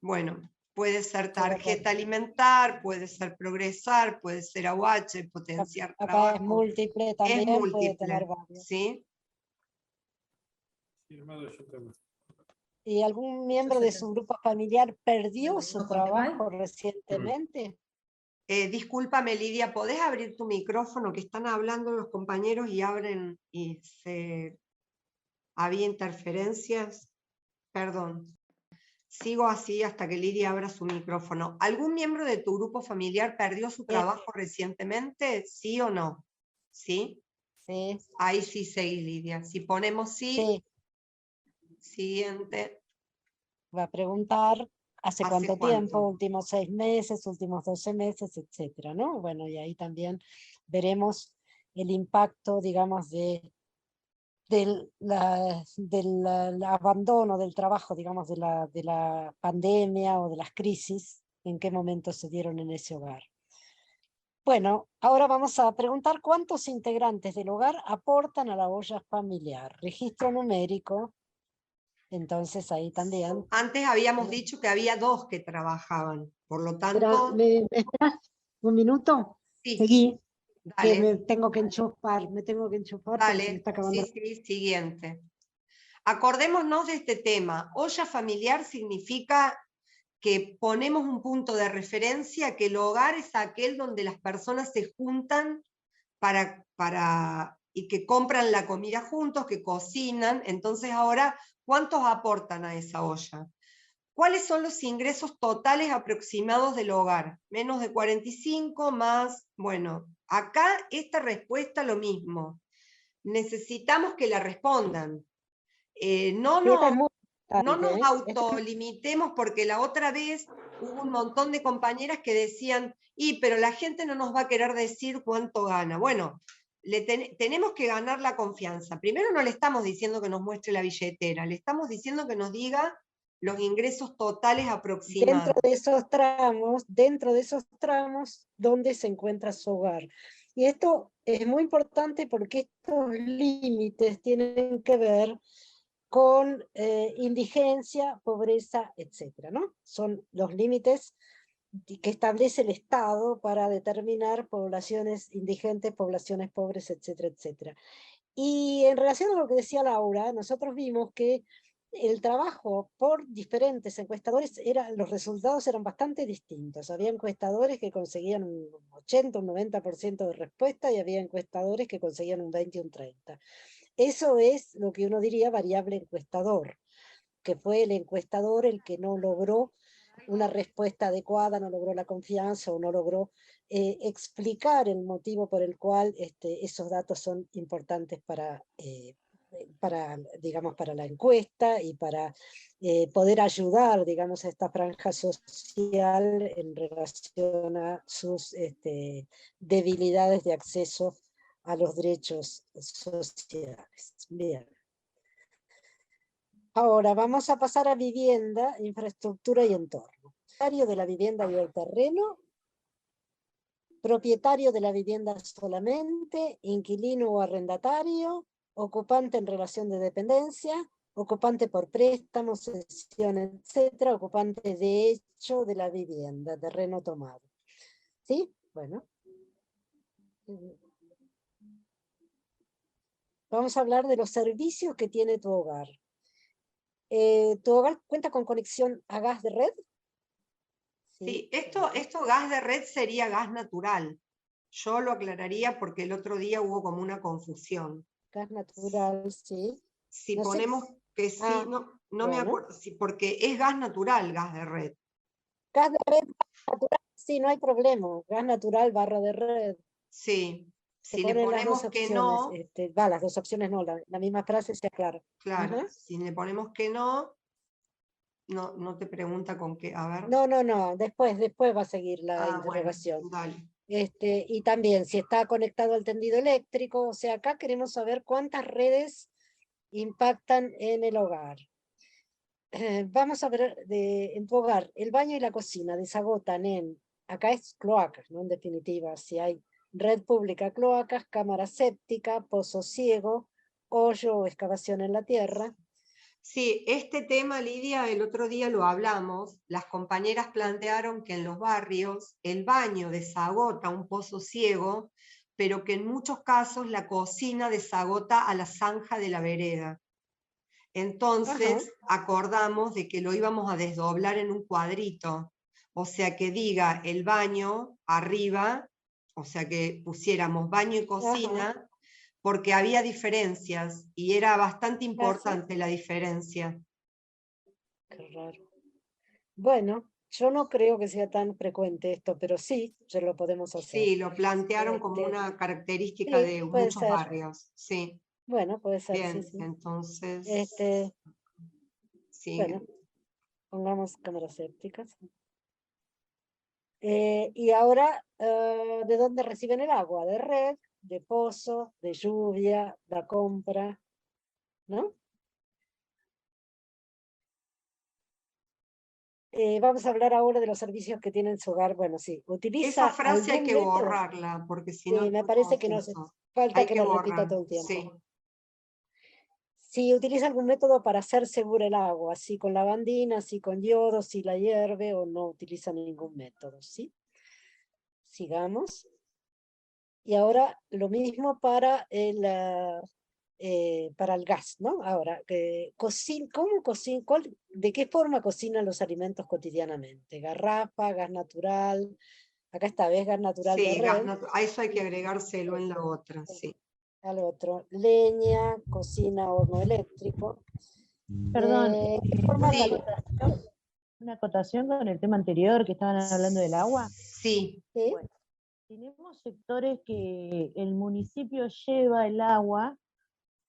Speaker 1: Bueno, puede ser
Speaker 7: Sí, de acuerdo.
Speaker 1: tarjeta alimentar, puede ser progresar, puede ser AUH, potenciar
Speaker 7: Acá es
Speaker 1: trabajo.
Speaker 7: múltiple también, puede tener
Speaker 1: múltiple,
Speaker 7: varios.
Speaker 1: ¿sí?
Speaker 7: ¿Y algún miembro de su grupo familiar perdió su trabajo recientemente?
Speaker 1: Discúlpame, Lidia, ¿podés abrir tu micrófono? Que están hablando los compañeros y abren y había interferencias. Perdón. Sigo así hasta que Lidia abra su micrófono. ¿Algún miembro de tu grupo familiar perdió su trabajo recientemente? ¿Sí o no? ¿Sí?
Speaker 7: Sí.
Speaker 1: Ahí sí seguí, Lidia. Si ponemos sí, siguiente.
Speaker 7: Va a preguntar ¿hace cuánto tiempo?
Speaker 1: cuánto?
Speaker 7: Últimos 6 meses, últimos 12 meses, etcétera, ¿no? Bueno, y ahí también veremos el impacto, digamos, del abandono del trabajo, digamos, de la pandemia o de las crisis, en qué momento se dieron en ese hogar. Bueno, ahora vamos a preguntar cuántos integrantes del hogar aportan a la olla familiar. Registro numérico. Entonces ahí también.
Speaker 1: Antes habíamos dicho que había 2 que trabajaban, por lo
Speaker 10: Espera,
Speaker 1: tanto...
Speaker 10: ¿me esperás un minuto?
Speaker 1: Sí,
Speaker 10: Seguí, que
Speaker 1: dale,
Speaker 10: me tengo que enchufar porque se me
Speaker 1: dale,
Speaker 10: está acabando.
Speaker 1: sí, siguiente. Acordémonos de este tema. Olla familiar significa que ponemos un punto de referencia, que el hogar es aquel donde las personas se juntan y que compran la comida juntos, que cocinan. Entonces ahora, ¿cuántos aportan a esa olla? ¿Cuáles son los ingresos totales aproximados del hogar? Menos de 45 más, bueno, acá esta respuesta lo mismo. Necesitamos que la respondan. No nos autolimitemos porque la otra vez hubo un montón de compañeras que decían, pero la gente no nos va a querer decir cuánto gana. Bueno, tenemos que ganar la confianza. Primero no le estamos diciendo que nos muestre la billetera, le estamos diciendo que nos diga los ingresos totales aproximados.
Speaker 7: Dentro de esos tramos, ¿dónde se encuentra su hogar? Y esto es muy importante porque estos límites tienen que ver con indigencia, pobreza, etcétera, ¿no? Son los límites que establece el Estado para determinar poblaciones indigentes, poblaciones pobres, etcétera, etcétera. Y en relación a lo que decía Laura, nosotros vimos que el trabajo por diferentes encuestadores, los resultados eran bastante distintos. Había encuestadores que conseguían un 80, un 90% de respuesta y había encuestadores que conseguían un 20, un 30%. Eso es lo que uno diría variable encuestador, que fue el encuestador el que no logró una respuesta adecuada, no logró la confianza o no logró explicar el motivo por el cual esos datos son importantes digamos, para la encuesta y para poder ayudar, digamos, a esta franja social en relación a sus debilidades de acceso a los derechos sociales. Bien. Ahora vamos a pasar a vivienda, infraestructura y entorno. Propietario de la vivienda y el terreno, propietario de la vivienda solamente, inquilino o arrendatario, ocupante en relación de dependencia, ocupante por préstamo, cesión, etcétera, ocupante de hecho de la vivienda, terreno tomado. ¿Sí? Bueno. Vamos a hablar de los servicios que tiene tu hogar. ¿Tu hogar cuenta con conexión a gas de red?
Speaker 1: Sí, esto gas de red sería gas natural. Yo lo aclararía porque el otro día hubo como una confusión.
Speaker 7: Gas natural, sí.
Speaker 1: Si
Speaker 7: No sé.
Speaker 1: ponemos que sí, no me
Speaker 7: bueno.
Speaker 1: acuerdo, sí, porque es gas natural, gas de red.
Speaker 7: Gas de red natural, sí, no hay problema. Gas natural barra de red.
Speaker 1: Sí,
Speaker 7: Se
Speaker 1: si le
Speaker 7: ponen las
Speaker 1: ponemos
Speaker 7: dos
Speaker 1: que
Speaker 7: opciones.
Speaker 1: no,
Speaker 7: Las dos opciones no, la misma frase se aclara.
Speaker 1: claro,
Speaker 7: Ajá.
Speaker 1: si le ponemos que no te pregunta con qué, a ver.
Speaker 7: No, después va a seguir la
Speaker 1: Bueno,
Speaker 7: interrogación.
Speaker 1: dale.
Speaker 7: Y también si está conectado al tendido eléctrico, o sea, acá queremos saber cuántas redes impactan en el hogar. Vamos a ver en tu hogar, el baño y la cocina desagotan acá es cloacas, ¿no? En definitiva, si hay red pública, cloacas, cámara séptica, pozo ciego, hoyo o excavación en la tierra.
Speaker 1: Sí, este tema, Lidia, el otro día lo hablamos. Las compañeras plantearon que en los barrios el baño desagota un pozo ciego, pero que en muchos casos la cocina desagota a la zanja de la vereda. Entonces acordamos de que lo íbamos a desdoblar en un cuadrito, o sea que diga el baño arriba, o sea que pusiéramos baño y cocina, porque había diferencias y era bastante importante la diferencia.
Speaker 7: Qué raro. Bueno, yo no creo que sea tan frecuente esto, pero sí, ya lo podemos hacer.
Speaker 1: Sí, lo plantearon como una característica
Speaker 7: sí,
Speaker 1: de
Speaker 7: puede
Speaker 1: muchos
Speaker 7: ser.
Speaker 1: barrios. Sí.
Speaker 7: Bueno, puede ser,
Speaker 1: Bien,
Speaker 7: sí.
Speaker 1: entonces. Sí.
Speaker 7: Bueno, pongamos cámaras sépticas. Y ahora, ¿de dónde reciben el agua? De red, de pozo, de lluvia, de compra, ¿no? Vamos a hablar ahora de los servicios que tiene en su hogar. Bueno, sí, utiliza
Speaker 1: Esa frase hay que
Speaker 7: método.
Speaker 1: borrarla, porque si no.
Speaker 7: Me parece que no falta que la repita todo el tiempo.
Speaker 1: Sí.
Speaker 7: Si utiliza algún método para hacer segura el agua, si con lavandina, si con yodo, si la hierve o no utiliza ningún método, ¿sí? Sigamos. Y ahora lo mismo para el gas, ¿no? Ahora, ¿cómo cocina? ¿De qué forma cocinan los alimentos cotidianamente? ¿Garrafa, gas natural? Acá está, ¿ves? Gas natural de red.
Speaker 1: A eso hay que agregárselo en la otra, sí.
Speaker 7: Al otro, leña, cocina, horno eléctrico.
Speaker 11: Perdón,
Speaker 7: sí.
Speaker 11: Una acotación con el tema anterior que estaban hablando del agua.
Speaker 1: Sí.
Speaker 11: Bueno, tenemos sectores que el municipio lleva el agua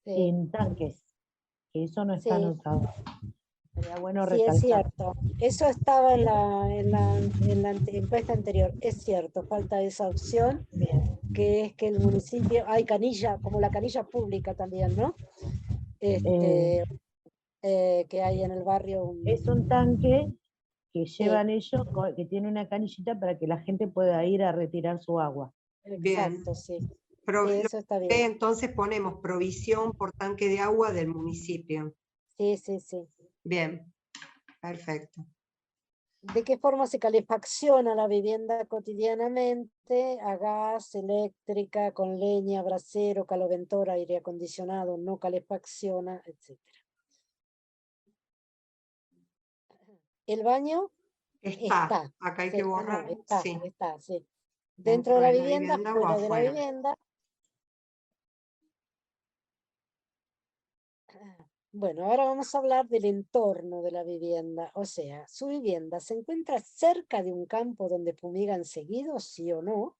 Speaker 11: en tanques, que eso no está anotado. Sería bueno recalcar.
Speaker 7: Es cierto. Eso estaba en la encuesta anterior. Es cierto, falta esa opción, que es que el municipio, hay canilla, como la canilla pública también, ¿no? Que hay en el barrio.
Speaker 11: Es un tanque que llevan ellos, que tiene una canillita para que la gente pueda ir a retirar su agua.
Speaker 7: Exacto, sí.
Speaker 1: Eso está bien. Entonces ponemos provisión por tanque de agua del municipio.
Speaker 7: Sí.
Speaker 1: Bien, perfecto.
Speaker 7: ¿De qué forma se calefacciona la vivienda cotidianamente? A gas, eléctrica, con leña, brasero, caloventor, aire acondicionado, no calefacciona, etc. ¿El baño?
Speaker 1: Está. Acá hay que borrar.
Speaker 7: Está. Dentro de la vivienda, fuera de la vivienda. Bueno, ahora vamos a hablar del entorno de la vivienda. O sea, ¿su vivienda se encuentra cerca de un campo donde fumigan seguido, sí o no?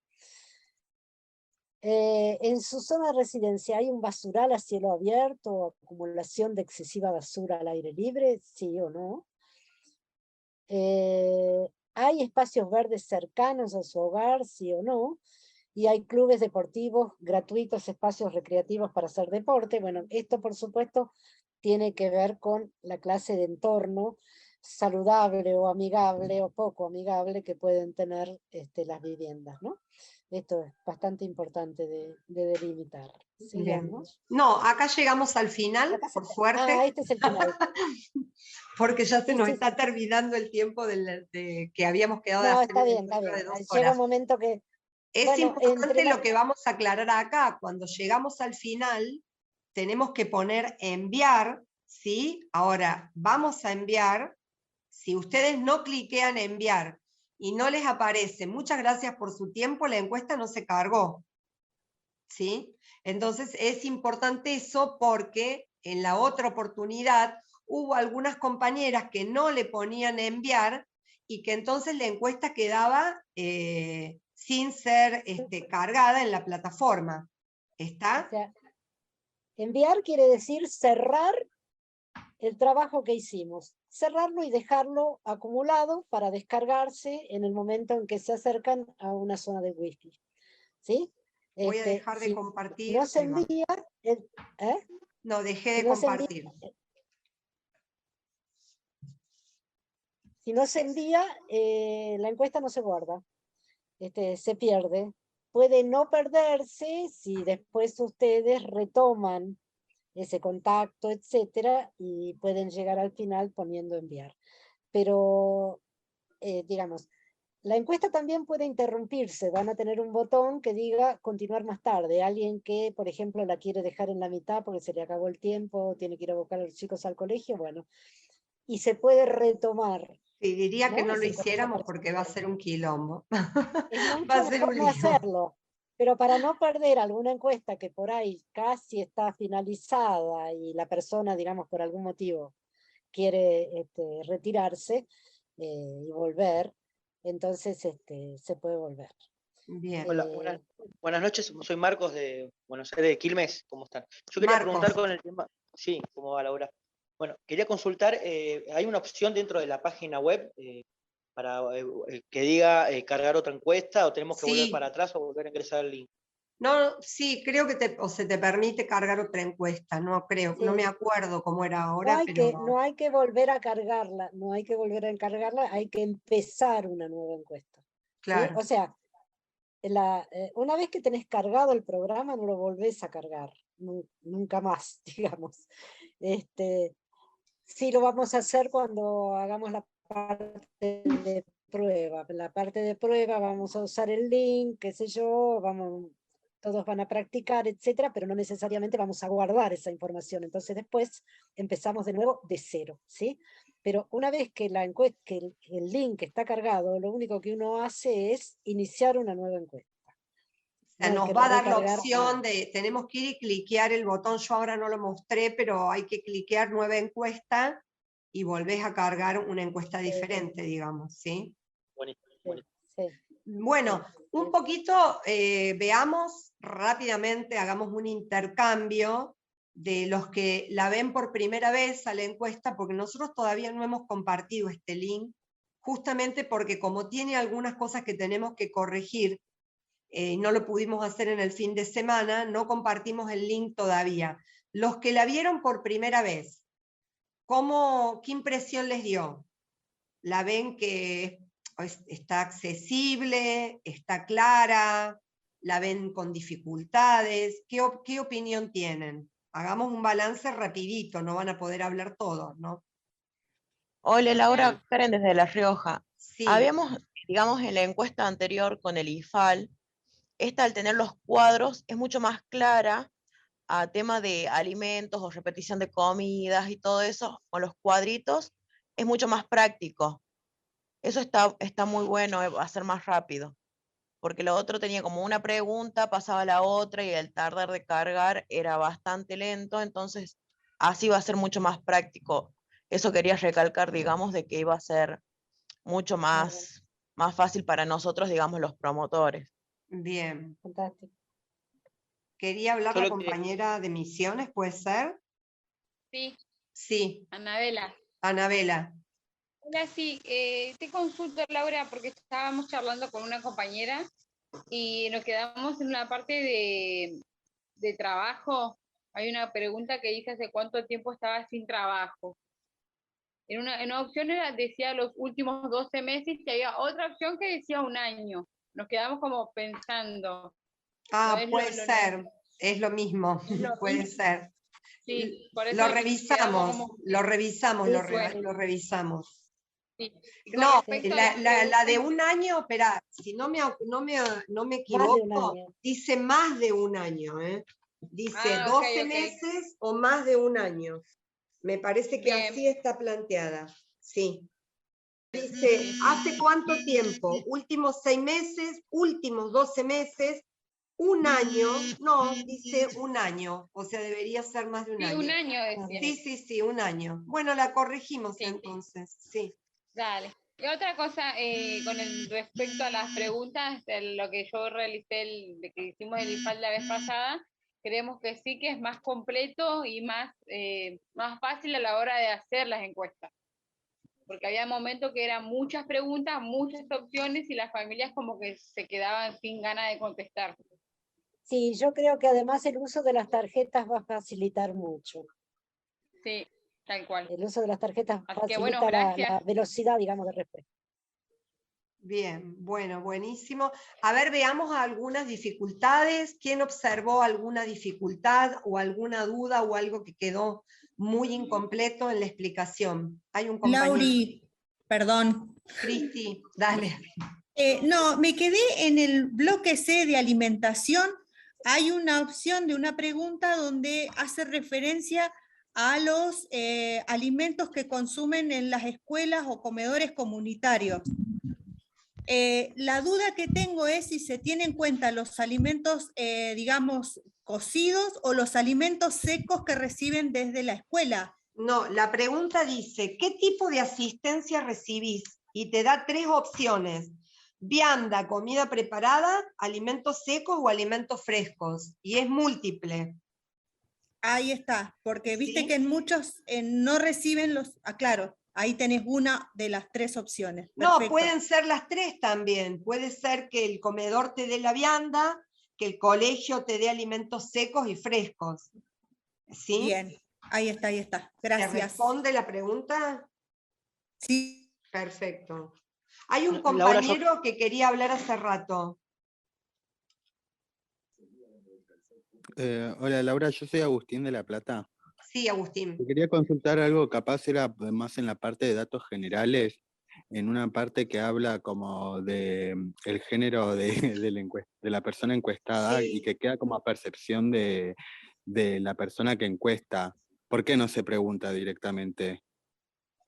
Speaker 7: ¿En su zona de residencia hay un basural a cielo abierto o acumulación de excesiva basura al aire libre, sí o no? ¿Hay espacios verdes cercanos a su hogar, sí o no? Y hay clubes deportivos gratuitos, espacios recreativos para hacer deporte. Bueno, esto por supuesto tiene que ver con la clase de entorno saludable o amigable o poco amigable que pueden tener las viviendas, ¿no? Esto es bastante importante de delimitar.
Speaker 1: Bien.
Speaker 7: Sigamos.
Speaker 1: No, acá llegamos al final, por suerte.
Speaker 7: Ah, este es el final.
Speaker 1: Porque ya se
Speaker 7: Sí,
Speaker 1: nos
Speaker 7: sí,
Speaker 1: está
Speaker 7: sí.
Speaker 1: terminando el tiempo que habíamos quedado de
Speaker 7: No,
Speaker 1: hacer
Speaker 7: está
Speaker 1: el
Speaker 7: bien, está
Speaker 1: encuentro
Speaker 7: bien.
Speaker 1: de 2
Speaker 7: Llega
Speaker 1: horas.
Speaker 7: un momento que...
Speaker 1: Es
Speaker 7: Bueno, entre
Speaker 1: importante
Speaker 7: la...
Speaker 1: lo que vamos a aclarar acá. Cuando llegamos al final, tenemos que poner enviar, ¿sí? Ahora, vamos a enviar. Si ustedes no cliquean enviar y no les aparece, muchas gracias por su tiempo, la encuesta no se cargó, ¿sí? Entonces es importante eso porque en la otra oportunidad hubo algunas compañeras que no le ponían enviar y que entonces la encuesta quedaba sin ser cargada en la plataforma. ¿Está?
Speaker 7: O sea, enviar quiere decir cerrar el trabajo que hicimos. Cerrarlo y dejarlo acumulado para descargarse en el momento en que se acercan a una zona de wifi. ¿Sí?
Speaker 1: Voy a dejar de
Speaker 7: Si
Speaker 1: compartir.
Speaker 7: no se
Speaker 1: Ahí va.
Speaker 7: envía...
Speaker 1: No, dejé
Speaker 7: Si
Speaker 1: de
Speaker 7: no se envía,
Speaker 1: compartir.
Speaker 7: si no se envía, la encuesta no se guarda, se pierde. Puede no perderse si después ustedes retoman ese contacto, etcétera, y pueden llegar al final poniendo enviar. Pero, digamos, la encuesta también puede interrumpirse, van a tener un botón que diga continuar más tarde. Alguien que, por ejemplo, la quiere dejar en la mitad porque se le acabó el tiempo, tiene que ir a buscar a los chicos al colegio, bueno, y se puede retomar.
Speaker 1: Sí, diría que
Speaker 7: ¿no?
Speaker 1: no lo
Speaker 7: Esa encuesta
Speaker 1: hiciéramos
Speaker 7: para
Speaker 1: porque va a ser un quilombo.
Speaker 7: Es
Speaker 1: Va
Speaker 7: mucho
Speaker 1: a ser
Speaker 7: mejor
Speaker 1: un
Speaker 7: no
Speaker 1: lío.
Speaker 7: hacerlo, pero para no perder alguna encuesta que por ahí casi está finalizada y la persona, digamos, por algún motivo quiere retirarse y volver, entonces se puede volver.
Speaker 1: Bien.
Speaker 12: Hola, buenas noches, soy Marcos de Buenos Aires, de Quilmes, ¿cómo están? Yo quería preguntar con el tema, sí, ¿cómo va Laura? Bueno, quería consultar, ¿hay una opción dentro de la página web para que diga cargar otra encuesta o tenemos que volver para atrás o volver a ingresar el link?
Speaker 1: No, sí, creo que se te permite cargar otra encuesta, no creo, no me
Speaker 7: Sí.
Speaker 1: acuerdo cómo era
Speaker 7: No
Speaker 1: ahora,
Speaker 7: hay,
Speaker 1: pero...
Speaker 7: no hay que volver a cargarla, no hay que volver a encargarla, hay que empezar una nueva encuesta. ¿sí?
Speaker 1: Claro.
Speaker 7: O sea, una vez que tenés cargado el programa, no lo volvés a cargar, nunca más, digamos. Sí lo vamos a hacer cuando hagamos la parte de prueba. La parte de prueba vamos a usar el link, qué sé yo, todos van a practicar, etcétera, pero no necesariamente vamos a guardar esa información. Entonces después empezamos de nuevo de cero, ¿sí? Pero una vez que el link está cargado, lo único que uno hace es iniciar una nueva encuesta.
Speaker 1: O sea, nos va a dar la opción de, tenemos que ir y cliquear el botón, yo ahora no lo mostré, pero hay que cliquear nueva encuesta y volvés a cargar una encuesta diferente, digamos, ¿sí? Bueno, un poquito veamos rápidamente, hagamos un intercambio de los que la ven por primera vez a la encuesta, porque nosotros todavía no hemos compartido este link, justamente porque como tiene algunas cosas que tenemos que corregir, no lo pudimos hacer en el fin de semana, no compartimos el link todavía. Los que la vieron por primera vez, ¿qué impresión les dio? ¿La ven que está accesible, está clara, la ven con dificultades? ¿Qué opinión tienen? Hagamos un balance rapidito, no van a poder hablar todos, ¿no?
Speaker 13: Hola Laura, Karen desde La Rioja.
Speaker 1: Sí.
Speaker 13: Habíamos, digamos, en la encuesta anterior con el IFAL, esta al tener los cuadros es mucho más clara a tema de alimentos o repetición de comidas y todo eso, con los cuadritos es mucho más práctico. Eso está muy bueno, va a ser más rápido, porque lo otro tenía como una pregunta, pasaba a la otra y el tardar de cargar era bastante lento, entonces así va a ser mucho más práctico. Eso quería recalcar, digamos, de que iba a ser mucho más fácil para nosotros, digamos, los promotores.
Speaker 1: Bien.
Speaker 7: Fantástico.
Speaker 1: Quería hablar la
Speaker 12: Solo que-
Speaker 1: compañera de Misiones, ¿puede ser?
Speaker 14: Sí,
Speaker 1: Sí,
Speaker 14: Anabela.
Speaker 1: Anabela.
Speaker 14: Hola, sí, te consulto, Laura, porque estábamos charlando con una compañera y nos quedamos en una parte de trabajo. Hay una pregunta que dice hace cuánto tiempo estaba sin trabajo. En una opción decía los últimos 12 meses y había otra opción que decía un año. Nos quedamos como pensando.
Speaker 1: Ah,
Speaker 14: ¿no es
Speaker 1: puede ser, es lo mismo,
Speaker 14: es lo
Speaker 1: puede
Speaker 14: mismo?
Speaker 1: ser.
Speaker 14: Sí, por
Speaker 1: Lo
Speaker 14: eso quedamos
Speaker 1: revisamos,
Speaker 14: como...
Speaker 1: lo revisamos,
Speaker 14: Sí,
Speaker 1: lo revisamos.
Speaker 14: Sí. Y con
Speaker 1: No,
Speaker 14: respecto a las
Speaker 1: la de
Speaker 14: preguntas-
Speaker 1: un año, espera, si no me
Speaker 7: un
Speaker 1: equivoco,
Speaker 7: año.
Speaker 1: dice más de un año, ¿eh? Dice
Speaker 14: Ah, ok,
Speaker 1: 12
Speaker 14: ok.
Speaker 1: meses o más de un año. Me parece que
Speaker 14: Bien.
Speaker 1: así está planteada, sí. Dice, ¿hace cuánto tiempo? Últimos 6 meses, últimos 12 meses, un año, no, dice un año, o sea, debería ser más de un
Speaker 14: Sí,
Speaker 1: año.
Speaker 14: un año decía.
Speaker 1: Sí, un año. Bueno, la corregimos
Speaker 14: Sí.
Speaker 1: entonces, sí.
Speaker 14: Dale. Y otra cosa, respecto a las preguntas, de lo que yo realicé, de que hicimos el IFAL la vez pasada, creemos que sí que es más completo y más fácil a la hora de hacer las encuestas. Porque había momentos que eran muchas preguntas, muchas opciones y las familias como que se quedaban sin ganas de contestar.
Speaker 7: Sí, yo creo que además el uso de las tarjetas va a facilitar mucho.
Speaker 14: Sí, tal cual.
Speaker 7: El uso de las tarjetas
Speaker 14: Así que
Speaker 7: facilita
Speaker 14: bueno,
Speaker 7: la
Speaker 14: gracias.
Speaker 7: velocidad, digamos, de respuesta.
Speaker 1: Bien, bueno, buenísimo. A ver, veamos algunas dificultades. ¿Quién observó alguna dificultad o alguna duda o algo que quedó muy incompleto en la explicación? Hay un compañero.
Speaker 15: Lauri, perdón.
Speaker 1: Cristi, dale.
Speaker 15: No, me quedé en el bloque C de alimentación. Hay una opción de una pregunta donde hace referencia a los alimentos que consumen en las escuelas o comedores comunitarios. La duda que tengo es si se tienen en cuenta los alimentos, digamos, cocidos o los alimentos secos que reciben desde la escuela.
Speaker 1: No, la pregunta dice, ¿qué tipo de asistencia recibís? Y te da 3 opciones. Vianda, comida preparada, alimentos secos o alimentos frescos. Y es múltiple.
Speaker 15: Ahí está, porque viste
Speaker 1: ¿Sí?
Speaker 15: que en muchos no reciben los... claro, ahí tenés una de las 3 opciones.
Speaker 1: No,
Speaker 15: Perfecto.
Speaker 1: pueden ser las 3 también. Puede ser que el comedor te dé la vianda, que el colegio te dé alimentos secos y frescos. ¿Sí?
Speaker 15: Bien, ahí está.
Speaker 1: ¿Te
Speaker 15: Gracias.
Speaker 1: responde la pregunta?
Speaker 15: Sí.
Speaker 1: Perfecto. Hay un
Speaker 12: Laura,
Speaker 1: compañero que quería hablar hace rato.
Speaker 16: Hola Laura, yo soy Agustín de La Plata.
Speaker 1: Sí, Agustín.
Speaker 16: Te quería consultar algo, capaz era más en la parte de datos generales, en una parte que habla como de el género de la persona encuestada y que queda como a percepción de la persona que encuesta. ¿Por qué no se pregunta directamente?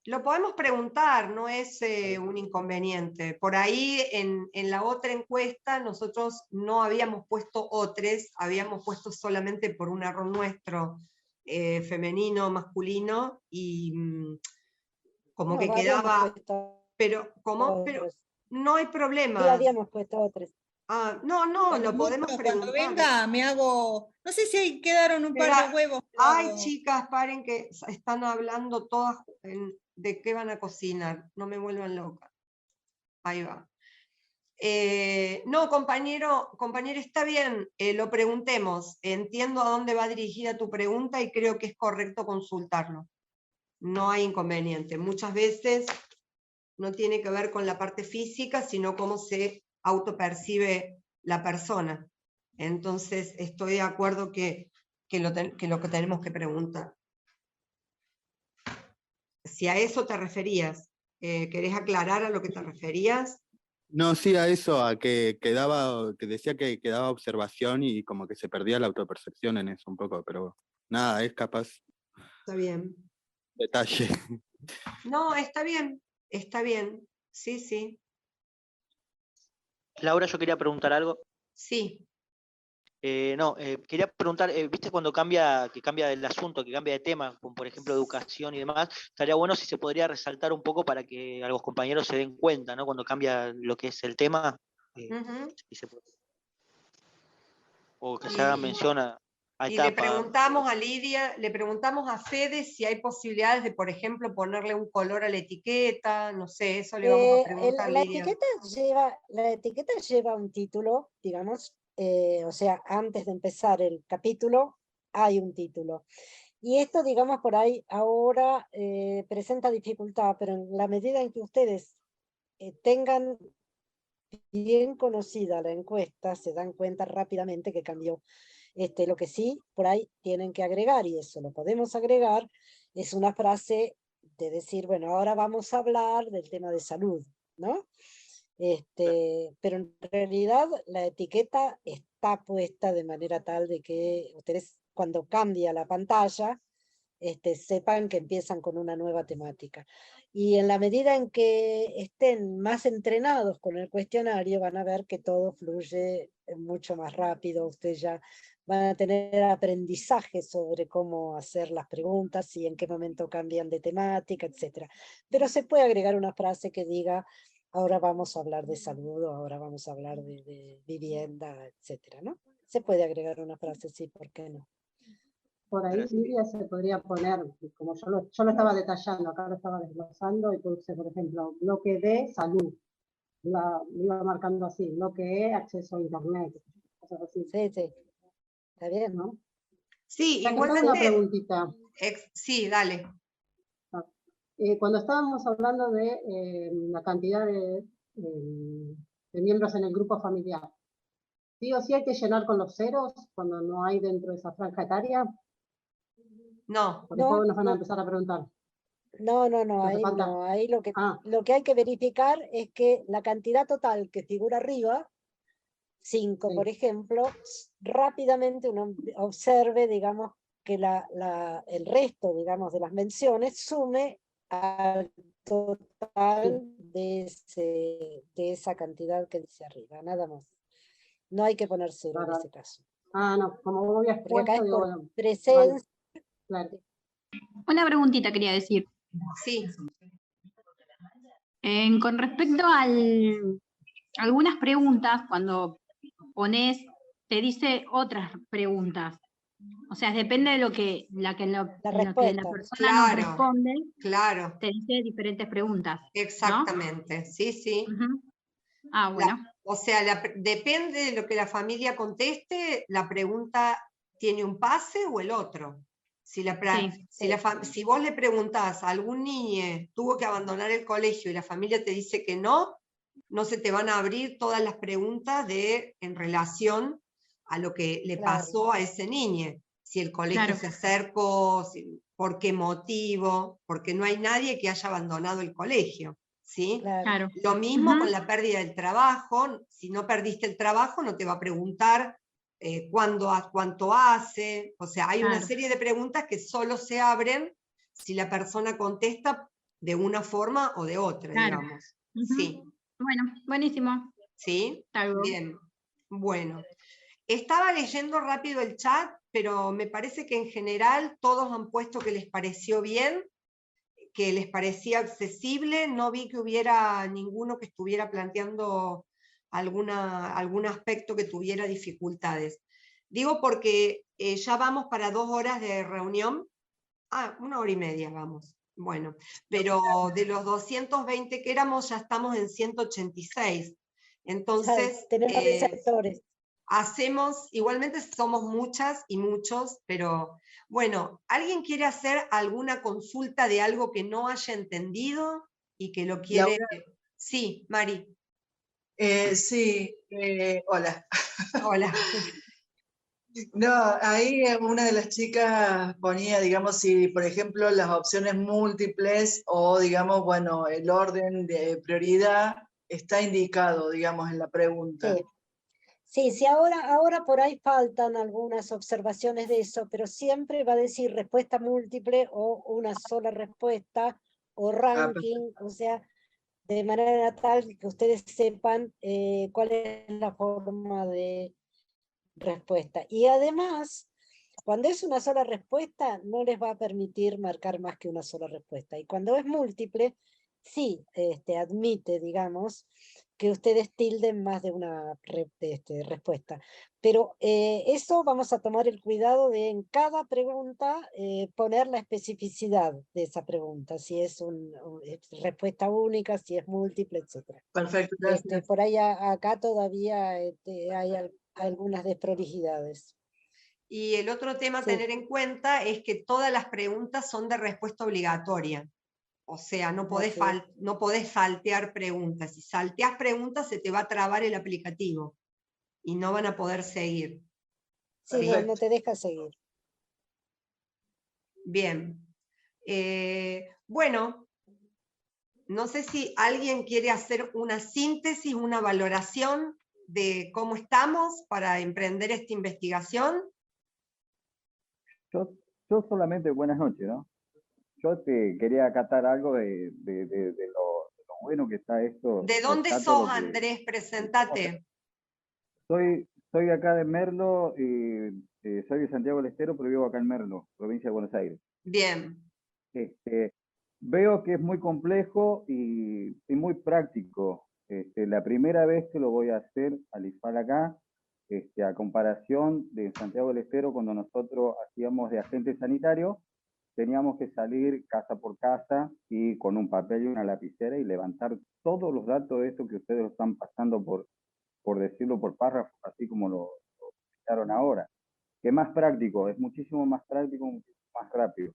Speaker 1: Lo podemos preguntar, no es un inconveniente. Por ahí en la otra encuesta nosotros no habíamos puesto otros, habíamos puesto solamente por un error nuestro, femenino, masculino, y como
Speaker 7: No,
Speaker 1: que
Speaker 7: habíamos
Speaker 1: quedaba...
Speaker 7: puesto
Speaker 1: Pero, ¿cómo? Pero
Speaker 7: otros.
Speaker 1: no hay
Speaker 7: Sí,
Speaker 1: problema.
Speaker 7: habíamos puesto otros.
Speaker 1: Ah, no, lo podemos
Speaker 15: Cuando
Speaker 1: preguntar.
Speaker 15: venga me hago... No sé si ahí quedaron un par
Speaker 1: Espera,
Speaker 15: de huevos.
Speaker 1: ay, chicas, paren que están hablando todas de qué van a cocinar. No me vuelvan loca. Ahí va. No, compañero, está bien, lo preguntemos. Entiendo a dónde va dirigida tu pregunta y creo que es correcto consultarlo. No hay inconveniente. Muchas veces no tiene que ver con la parte física, sino cómo se autopercibe la persona. Entonces, estoy de acuerdo que lo que tenemos que preguntar. Si a eso te referías, ¿querés aclarar a lo que te referías?
Speaker 16: No, sí, a eso, a que decía que quedaba observación y como que se perdía la autopercepción en eso un poco, pero nada, es capaz
Speaker 1: Está bien.
Speaker 16: detalle.
Speaker 1: No, está bien, sí.
Speaker 12: Laura, yo quería preguntar algo.
Speaker 1: Sí.
Speaker 12: Quería preguntar, ¿viste cuando cambia el asunto, que cambia de tema, como por ejemplo educación y demás? Estaría bueno si se podría resaltar un poco para que a los compañeros se den cuenta, ¿no? Cuando cambia lo que es el tema, si se puede. O que se haga mención a
Speaker 1: Y le
Speaker 12: etapa.
Speaker 1: preguntamos a Lidia, le preguntamos a Fede si hay posibilidades de, por ejemplo, ponerle un color a la etiqueta, no sé, eso le vamos a preguntar a
Speaker 7: La
Speaker 1: Lidia.
Speaker 7: etiqueta lleva un título, digamos, o sea, antes de empezar el capítulo hay un título. Y esto, digamos, por ahí ahora presenta dificultad, pero en la medida en que ustedes tengan bien conocida la encuesta, se dan cuenta rápidamente que cambió. Lo que sí, por ahí tienen que agregar, y eso lo podemos agregar, es una frase de decir, bueno, ahora vamos a hablar del tema de salud, ¿no? Pero en realidad la etiqueta está puesta de manera tal de que ustedes cuando cambia la pantalla, sepan que empiezan con una nueva temática. Y en la medida en que estén más entrenados con el cuestionario, van a ver que todo fluye mucho más rápido. Ustedes ya van a tener aprendizaje sobre cómo hacer las preguntas y en qué momento cambian de temática, etc. Pero se puede agregar una frase que diga, ahora vamos a hablar de salud, o ahora vamos a hablar de vivienda, etc., ¿no? Se puede agregar una frase, sí, ¿por qué no?
Speaker 10: Por ahí, Lidia, se podría poner, como yo lo estaba detallando, acá lo estaba desglosando, y puse, por ejemplo, bloque D, salud. Lo iba marcando así, bloque E, acceso a internet. Cosas así.
Speaker 7: Sí, sí. Está bien,
Speaker 10: ¿no?
Speaker 1: Sí,
Speaker 10: ya
Speaker 1: igualmente.
Speaker 10: Una preguntita.
Speaker 1: Sí, dale.
Speaker 10: Cuando estábamos hablando de la cantidad de miembros en el grupo familiar, ¿sí o sí hay que llenar con los ceros cuando no hay dentro de esa franja etaria?
Speaker 1: No.
Speaker 10: Porque después nos van a empezar a preguntar.
Speaker 7: No, ahí no. Ahí lo que hay que verificar es que la cantidad total que figura arriba, 5, sí, por ejemplo, rápidamente uno observe, digamos, que el resto, digamos, de las menciones sume al total de esa cantidad que dice arriba, nada más. No hay que poner cero en ese caso.
Speaker 10: No, como vos habías
Speaker 7: porque acá
Speaker 10: puesto,
Speaker 7: es por
Speaker 10: bueno,
Speaker 7: presencia.
Speaker 10: Claro.
Speaker 17: Una preguntita quería decir.
Speaker 1: Sí.
Speaker 17: Con respecto a algunas preguntas, cuando pones, te dice otras preguntas. O sea, depende de lo que la persona nos responde,
Speaker 1: claro.
Speaker 17: te dice diferentes preguntas.
Speaker 1: Exactamente, ¿no? Sí.
Speaker 17: Bueno.
Speaker 1: O sea, depende de lo que la familia conteste, la pregunta tiene un pase o el otro. Si vos le preguntás a algún niño tuvo que abandonar el colegio y la familia te dice que no se te van a abrir todas las preguntas en relación a lo que le pasó a ese niño. Si el colegio se acercó, por qué motivo, porque no hay nadie que haya abandonado el colegio. ¿Sí? Lo mismo con la pérdida del trabajo. Si no perdiste el trabajo, no te va a preguntar cuánto hace. O sea, hay una serie de preguntas que solo se abren si la persona contesta de una forma o de otra, digamos. Sí.
Speaker 17: Bueno, buenísimo.
Speaker 1: ¿Sí? Bien. Bueno. Estaba leyendo rápido el chat, pero me parece que en general todos han puesto que les pareció bien, que les parecía accesible. No vi que hubiera ninguno que estuviera planteando algún aspecto que tuviera dificultades. Digo porque ya vamos para 2 horas de reunión. 1 hora y media vamos. Bueno, pero de los 220 que éramos, ya estamos en 186. Entonces,
Speaker 7: tenemos receptores.
Speaker 1: Igualmente somos muchas y muchos, pero bueno, ¿alguien quiere hacer alguna consulta de algo que no haya entendido y que lo quiere? Sí, Mari.
Speaker 18: Sí, hola.
Speaker 1: Hola.
Speaker 18: No, ahí una de las chicas ponía, digamos, si por ejemplo las opciones múltiples o digamos, bueno, el orden de prioridad está indicado, digamos, en la pregunta.
Speaker 7: Sí, ahora por ahí faltan algunas observaciones de eso, pero siempre va a decir respuesta múltiple o una sola respuesta o ranking, o sea, de manera tal que ustedes sepan cuál es la forma de respuesta. Y además, cuando es una sola respuesta, no les va a permitir marcar más que una sola respuesta. Y cuando es múltiple, sí admite, digamos, que ustedes tilden más de una respuesta. Pero eso vamos a tomar el cuidado de en cada pregunta poner la especificidad de esa pregunta, si es respuesta única, si es múltiple, etc.
Speaker 18: Perfecto, gracias.
Speaker 7: Por ahí acá todavía hay algunas desprolijidades.
Speaker 1: Y el otro tema a tener en cuenta es que todas las preguntas son de respuesta obligatoria. O sea, no podés saltear preguntas. Si salteás preguntas se te va a trabar el aplicativo y no van a poder seguir.
Speaker 7: Sí, no te deja seguir.
Speaker 1: Bien. Bueno, no sé si alguien quiere hacer una síntesis, una valoración de cómo estamos para emprender esta investigación.
Speaker 19: Yo solamente, buenas noches, ¿no? Yo te quería acatar algo de lo bueno que está esto.
Speaker 1: ¿De dónde sos, Andrés? Presentate.
Speaker 19: Soy de acá de Merlo, soy de Santiago del Estero, pero vivo acá en Merlo, provincia de Buenos Aires.
Speaker 1: Bien.
Speaker 19: Veo que es muy complejo y muy práctico. La primera vez que lo voy a hacer al IFAL acá, a comparación de Santiago del Estero, cuando nosotros hacíamos de agente sanitario, teníamos que salir casa por casa y con un papel y una lapicera y levantar todos los datos de esto que ustedes lo están pasando por decirlo por párrafos, así como lo explicaron ahora. Que es más práctico, es muchísimo más práctico, muchísimo más rápido.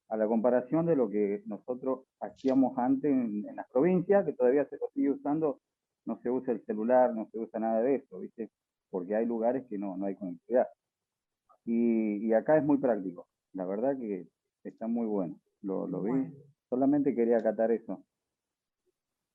Speaker 19: A la comparación de lo que nosotros hacíamos antes en las provincias, que todavía se lo sigue usando, no se usa el celular, no se usa nada de eso, ¿viste? Porque hay lugares que no hay conectividad. Y acá es muy práctico, la verdad que está muy bueno. Lo vi, solamente quería acatar eso.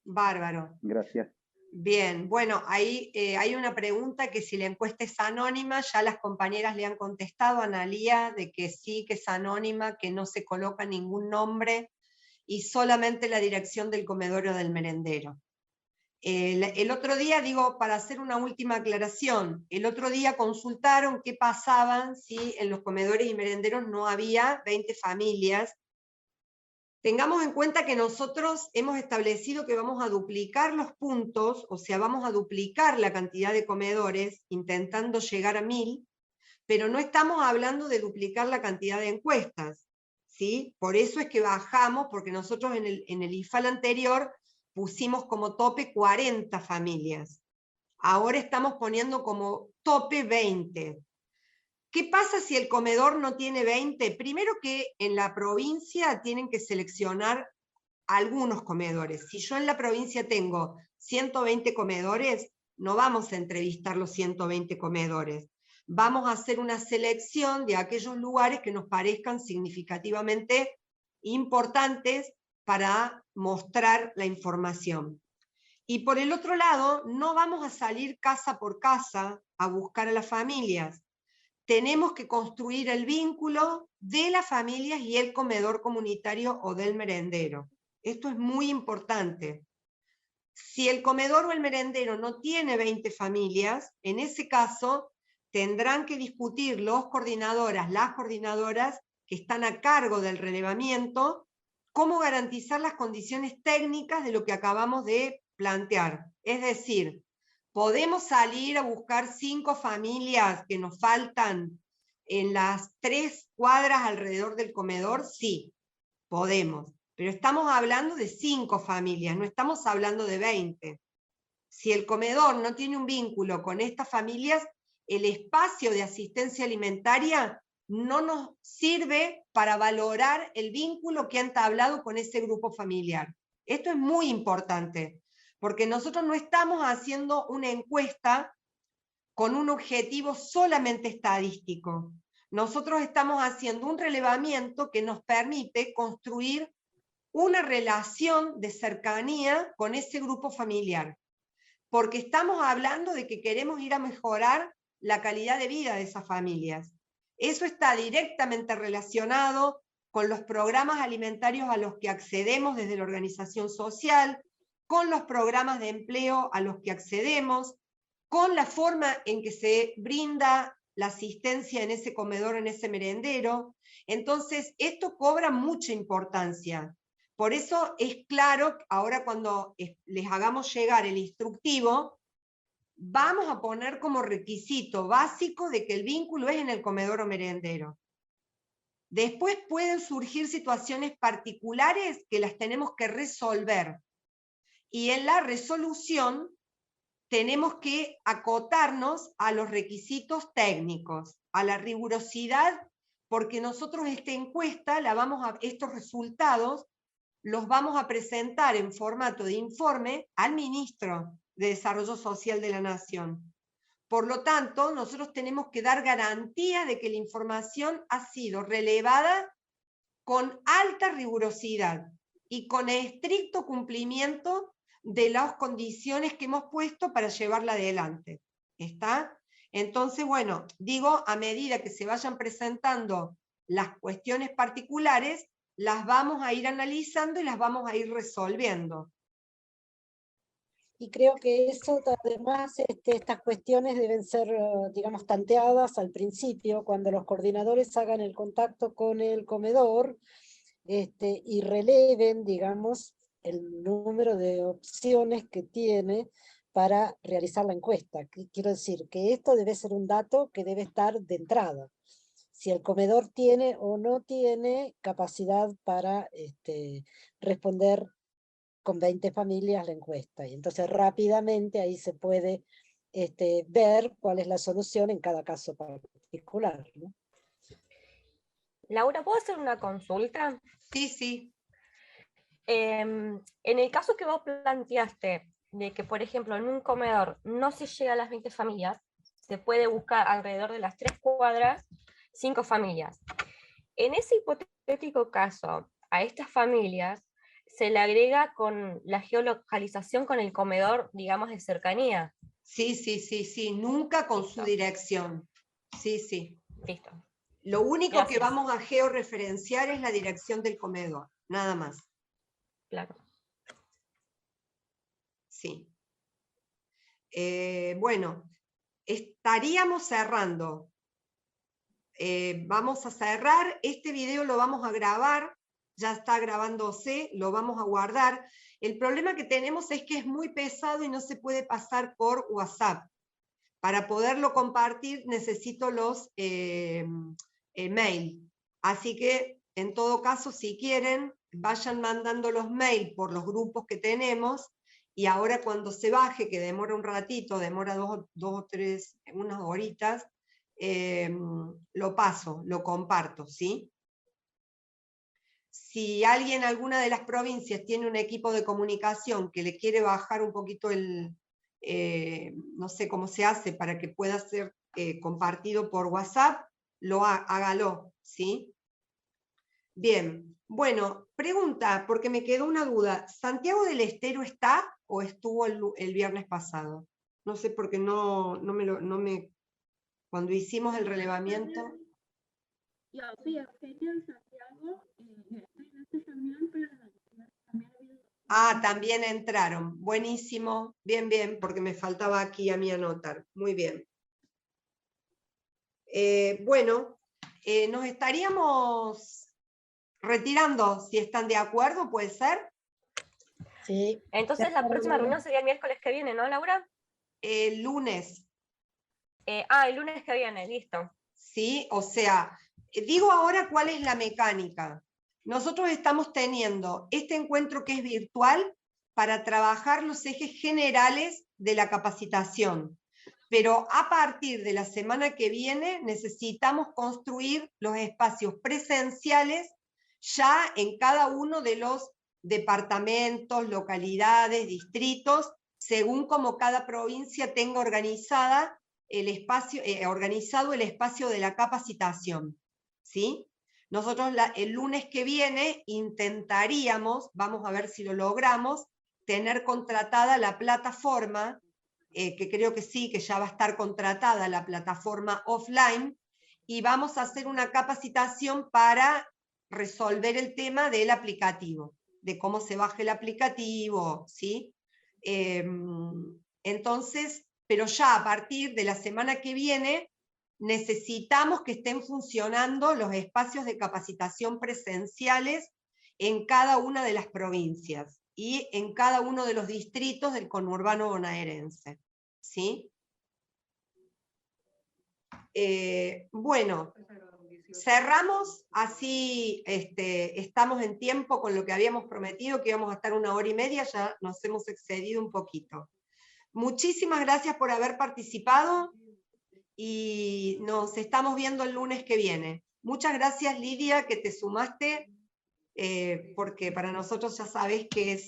Speaker 1: Bárbaro.
Speaker 19: Gracias.
Speaker 1: Bien, bueno, ahí hay una pregunta que si la encuesta es anónima, ya las compañeras le han contestado a Analía de que sí, que es anónima, que no se coloca ningún nombre y solamente la dirección del comedor o del merendero. El otro día, digo, para hacer una última aclaración, el otro día consultaron qué pasaban si en los comedores y merenderos no había 20 familias. Tengamos en cuenta que nosotros hemos establecido que vamos a duplicar los puntos, o sea, vamos a duplicar la cantidad de comedores, intentando llegar a 1000, pero no estamos hablando de duplicar la cantidad de encuestas, ¿sí? Por eso es que bajamos, porque nosotros en el IFAL anterior pusimos como tope 40 familias. Ahora estamos poniendo como tope 20. ¿Qué pasa si el comedor no tiene 20? Primero que en la provincia tienen que seleccionar algunos comedores. Si yo en la provincia tengo 120 comedores, no vamos a entrevistar los 120 comedores. Vamos a hacer una selección de aquellos lugares que nos parezcan significativamente importantes para mostrar la información. Y por el otro lado, no vamos a salir casa por casa a buscar a las familias. Tenemos que construir el vínculo de las familias y el comedor comunitario o del merendero. Esto es muy importante. Si el comedor o el merendero no tiene 20 familias, en ese caso tendrán que discutir las coordinadoras que están a cargo del relevamiento, cómo garantizar las condiciones técnicas de lo que acabamos de plantear. Es decir, ¿podemos salir a buscar 5 familias que nos faltan en las 3 cuadras alrededor del comedor? Sí, podemos. Pero estamos hablando de 5 familias, no estamos hablando de 20. Si el comedor no tiene un vínculo con estas familias, el espacio de asistencia alimentaria no nos sirve para valorar el vínculo que han entablado con ese grupo familiar. Esto es muy importante, porque nosotros no estamos haciendo una encuesta con un objetivo solamente estadístico. Nosotros estamos haciendo un relevamiento que nos permite construir una relación de cercanía con ese grupo familiar, porque estamos hablando de que queremos ir a mejorar la calidad de vida de esas familias. Eso está directamente relacionado con los programas alimentarios a los que accedemos desde la organización social, con los programas de empleo a los que accedemos, con la forma en que se brinda la asistencia en ese comedor, en ese merendero. Entonces, esto cobra mucha importancia. Por eso es claro, ahora cuando les hagamos llegar el instructivo, vamos a poner como requisito básico de que el vínculo es en el comedor o merendero. Después pueden surgir situaciones particulares que las tenemos que resolver. Y en la resolución tenemos que acotarnos a los requisitos técnicos, a la rigurosidad, porque nosotros esta encuesta, estos resultados, los vamos a presentar en formato de informe al Ministro de Desarrollo Social de la Nación. Por lo tanto, nosotros tenemos que dar garantía de que la información ha sido relevada con alta rigurosidad y con estricto cumplimiento de las condiciones que hemos puesto para llevarla adelante. ¿Está? Entonces, bueno, digo, a medida que se vayan presentando las cuestiones particulares, las vamos a ir analizando y las vamos a ir resolviendo.
Speaker 7: Y creo que eso, además, estas cuestiones deben ser, digamos, tanteadas al principio, cuando los coordinadores hagan el contacto con el comedor y releven, digamos, el número de opciones que tiene para realizar la encuesta. Quiero decir que esto debe ser un dato que debe estar de entrada. Si el comedor tiene o no tiene capacidad para responder con 20 familias la encuesta. Y entonces rápidamente ahí se puede ver cuál es la solución en cada caso particular, ¿no?
Speaker 8: Laura, ¿puedo hacer una consulta?
Speaker 1: Sí, sí.
Speaker 8: En el caso que vos planteaste, de que por ejemplo en un comedor no se llega a las 20 familias, se puede buscar alrededor de las 3 cuadras 5 familias. En ese hipotético caso, a estas familias se le agrega con la geolocalización con el comedor, digamos, de cercanía.
Speaker 1: Sí, sí, sí, sí, nunca con su dirección. Sí, sí.
Speaker 8: Listo.
Speaker 1: Lo único
Speaker 8: Gracias.
Speaker 1: que vamos a georreferenciar es la dirección del comedor, nada más.
Speaker 8: Claro.
Speaker 1: Sí. Bueno, estaríamos cerrando. Vamos a cerrar. Este video lo vamos a grabar. Ya está grabándose, lo vamos a guardar. El problema que tenemos es que es muy pesado y no se puede pasar por WhatsApp. Para poderlo compartir necesito los mail. Así que, en todo caso, si quieren, vayan mandando los mail por los grupos que tenemos, y ahora cuando se baje, que demora un ratito, demora dos o tres, unas horitas, lo paso, lo comparto, ¿sí? Si alguien, alguna de las provincias, tiene un equipo de comunicación que le quiere bajar un poquito el, no sé cómo se hace para que pueda ser compartido por WhatsApp, hágalo, ¿sí? Bien, bueno, pregunta, porque me quedó una duda. ¿Santiago del Estero está o estuvo el viernes pasado? No sé, porque cuando hicimos el relevamiento... Ah, también entraron. Buenísimo. Bien, bien, porque me faltaba aquí a mí anotar. Muy bien. Bueno, nos estaríamos retirando, si están de acuerdo, ¿puede ser?
Speaker 7: Sí.
Speaker 8: Entonces la próxima reunión sería el miércoles que viene, ¿no, Laura?
Speaker 1: El lunes.
Speaker 8: El lunes que viene, listo.
Speaker 1: Sí, o sea, digo ahora cuál es la mecánica. Nosotros estamos teniendo este encuentro que es virtual para trabajar los ejes generales de la capacitación. Pero a partir de la semana que viene necesitamos construir los espacios presenciales ya en cada uno de los departamentos, localidades, distritos, según como cada provincia tenga organizado el espacio de la capacitación, ¿sí? Nosotros el lunes que viene intentaríamos, vamos a ver si lo logramos, tener contratada la plataforma, que creo que sí, que ya va a estar contratada la plataforma offline, y vamos a hacer una capacitación para resolver el tema del aplicativo, de cómo se baja el aplicativo, ¿sí? Entonces, pero ya a partir de la semana que viene necesitamos que estén funcionando los espacios de capacitación presenciales en cada una de las provincias y en cada uno de los distritos del conurbano bonaerense. ¿Sí? Bueno, cerramos, así estamos en tiempo con lo que habíamos prometido, que íbamos a estar 1 hora y media, ya nos hemos excedido un poquito. Muchísimas gracias por haber participado y nos estamos viendo el lunes que viene. Muchas gracias, Lidia, que te sumaste, porque para nosotros ya sabes que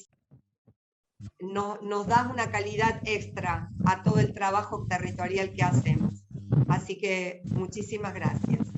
Speaker 1: nos das una calidad extra a todo el trabajo territorial que hacemos. Así que muchísimas gracias.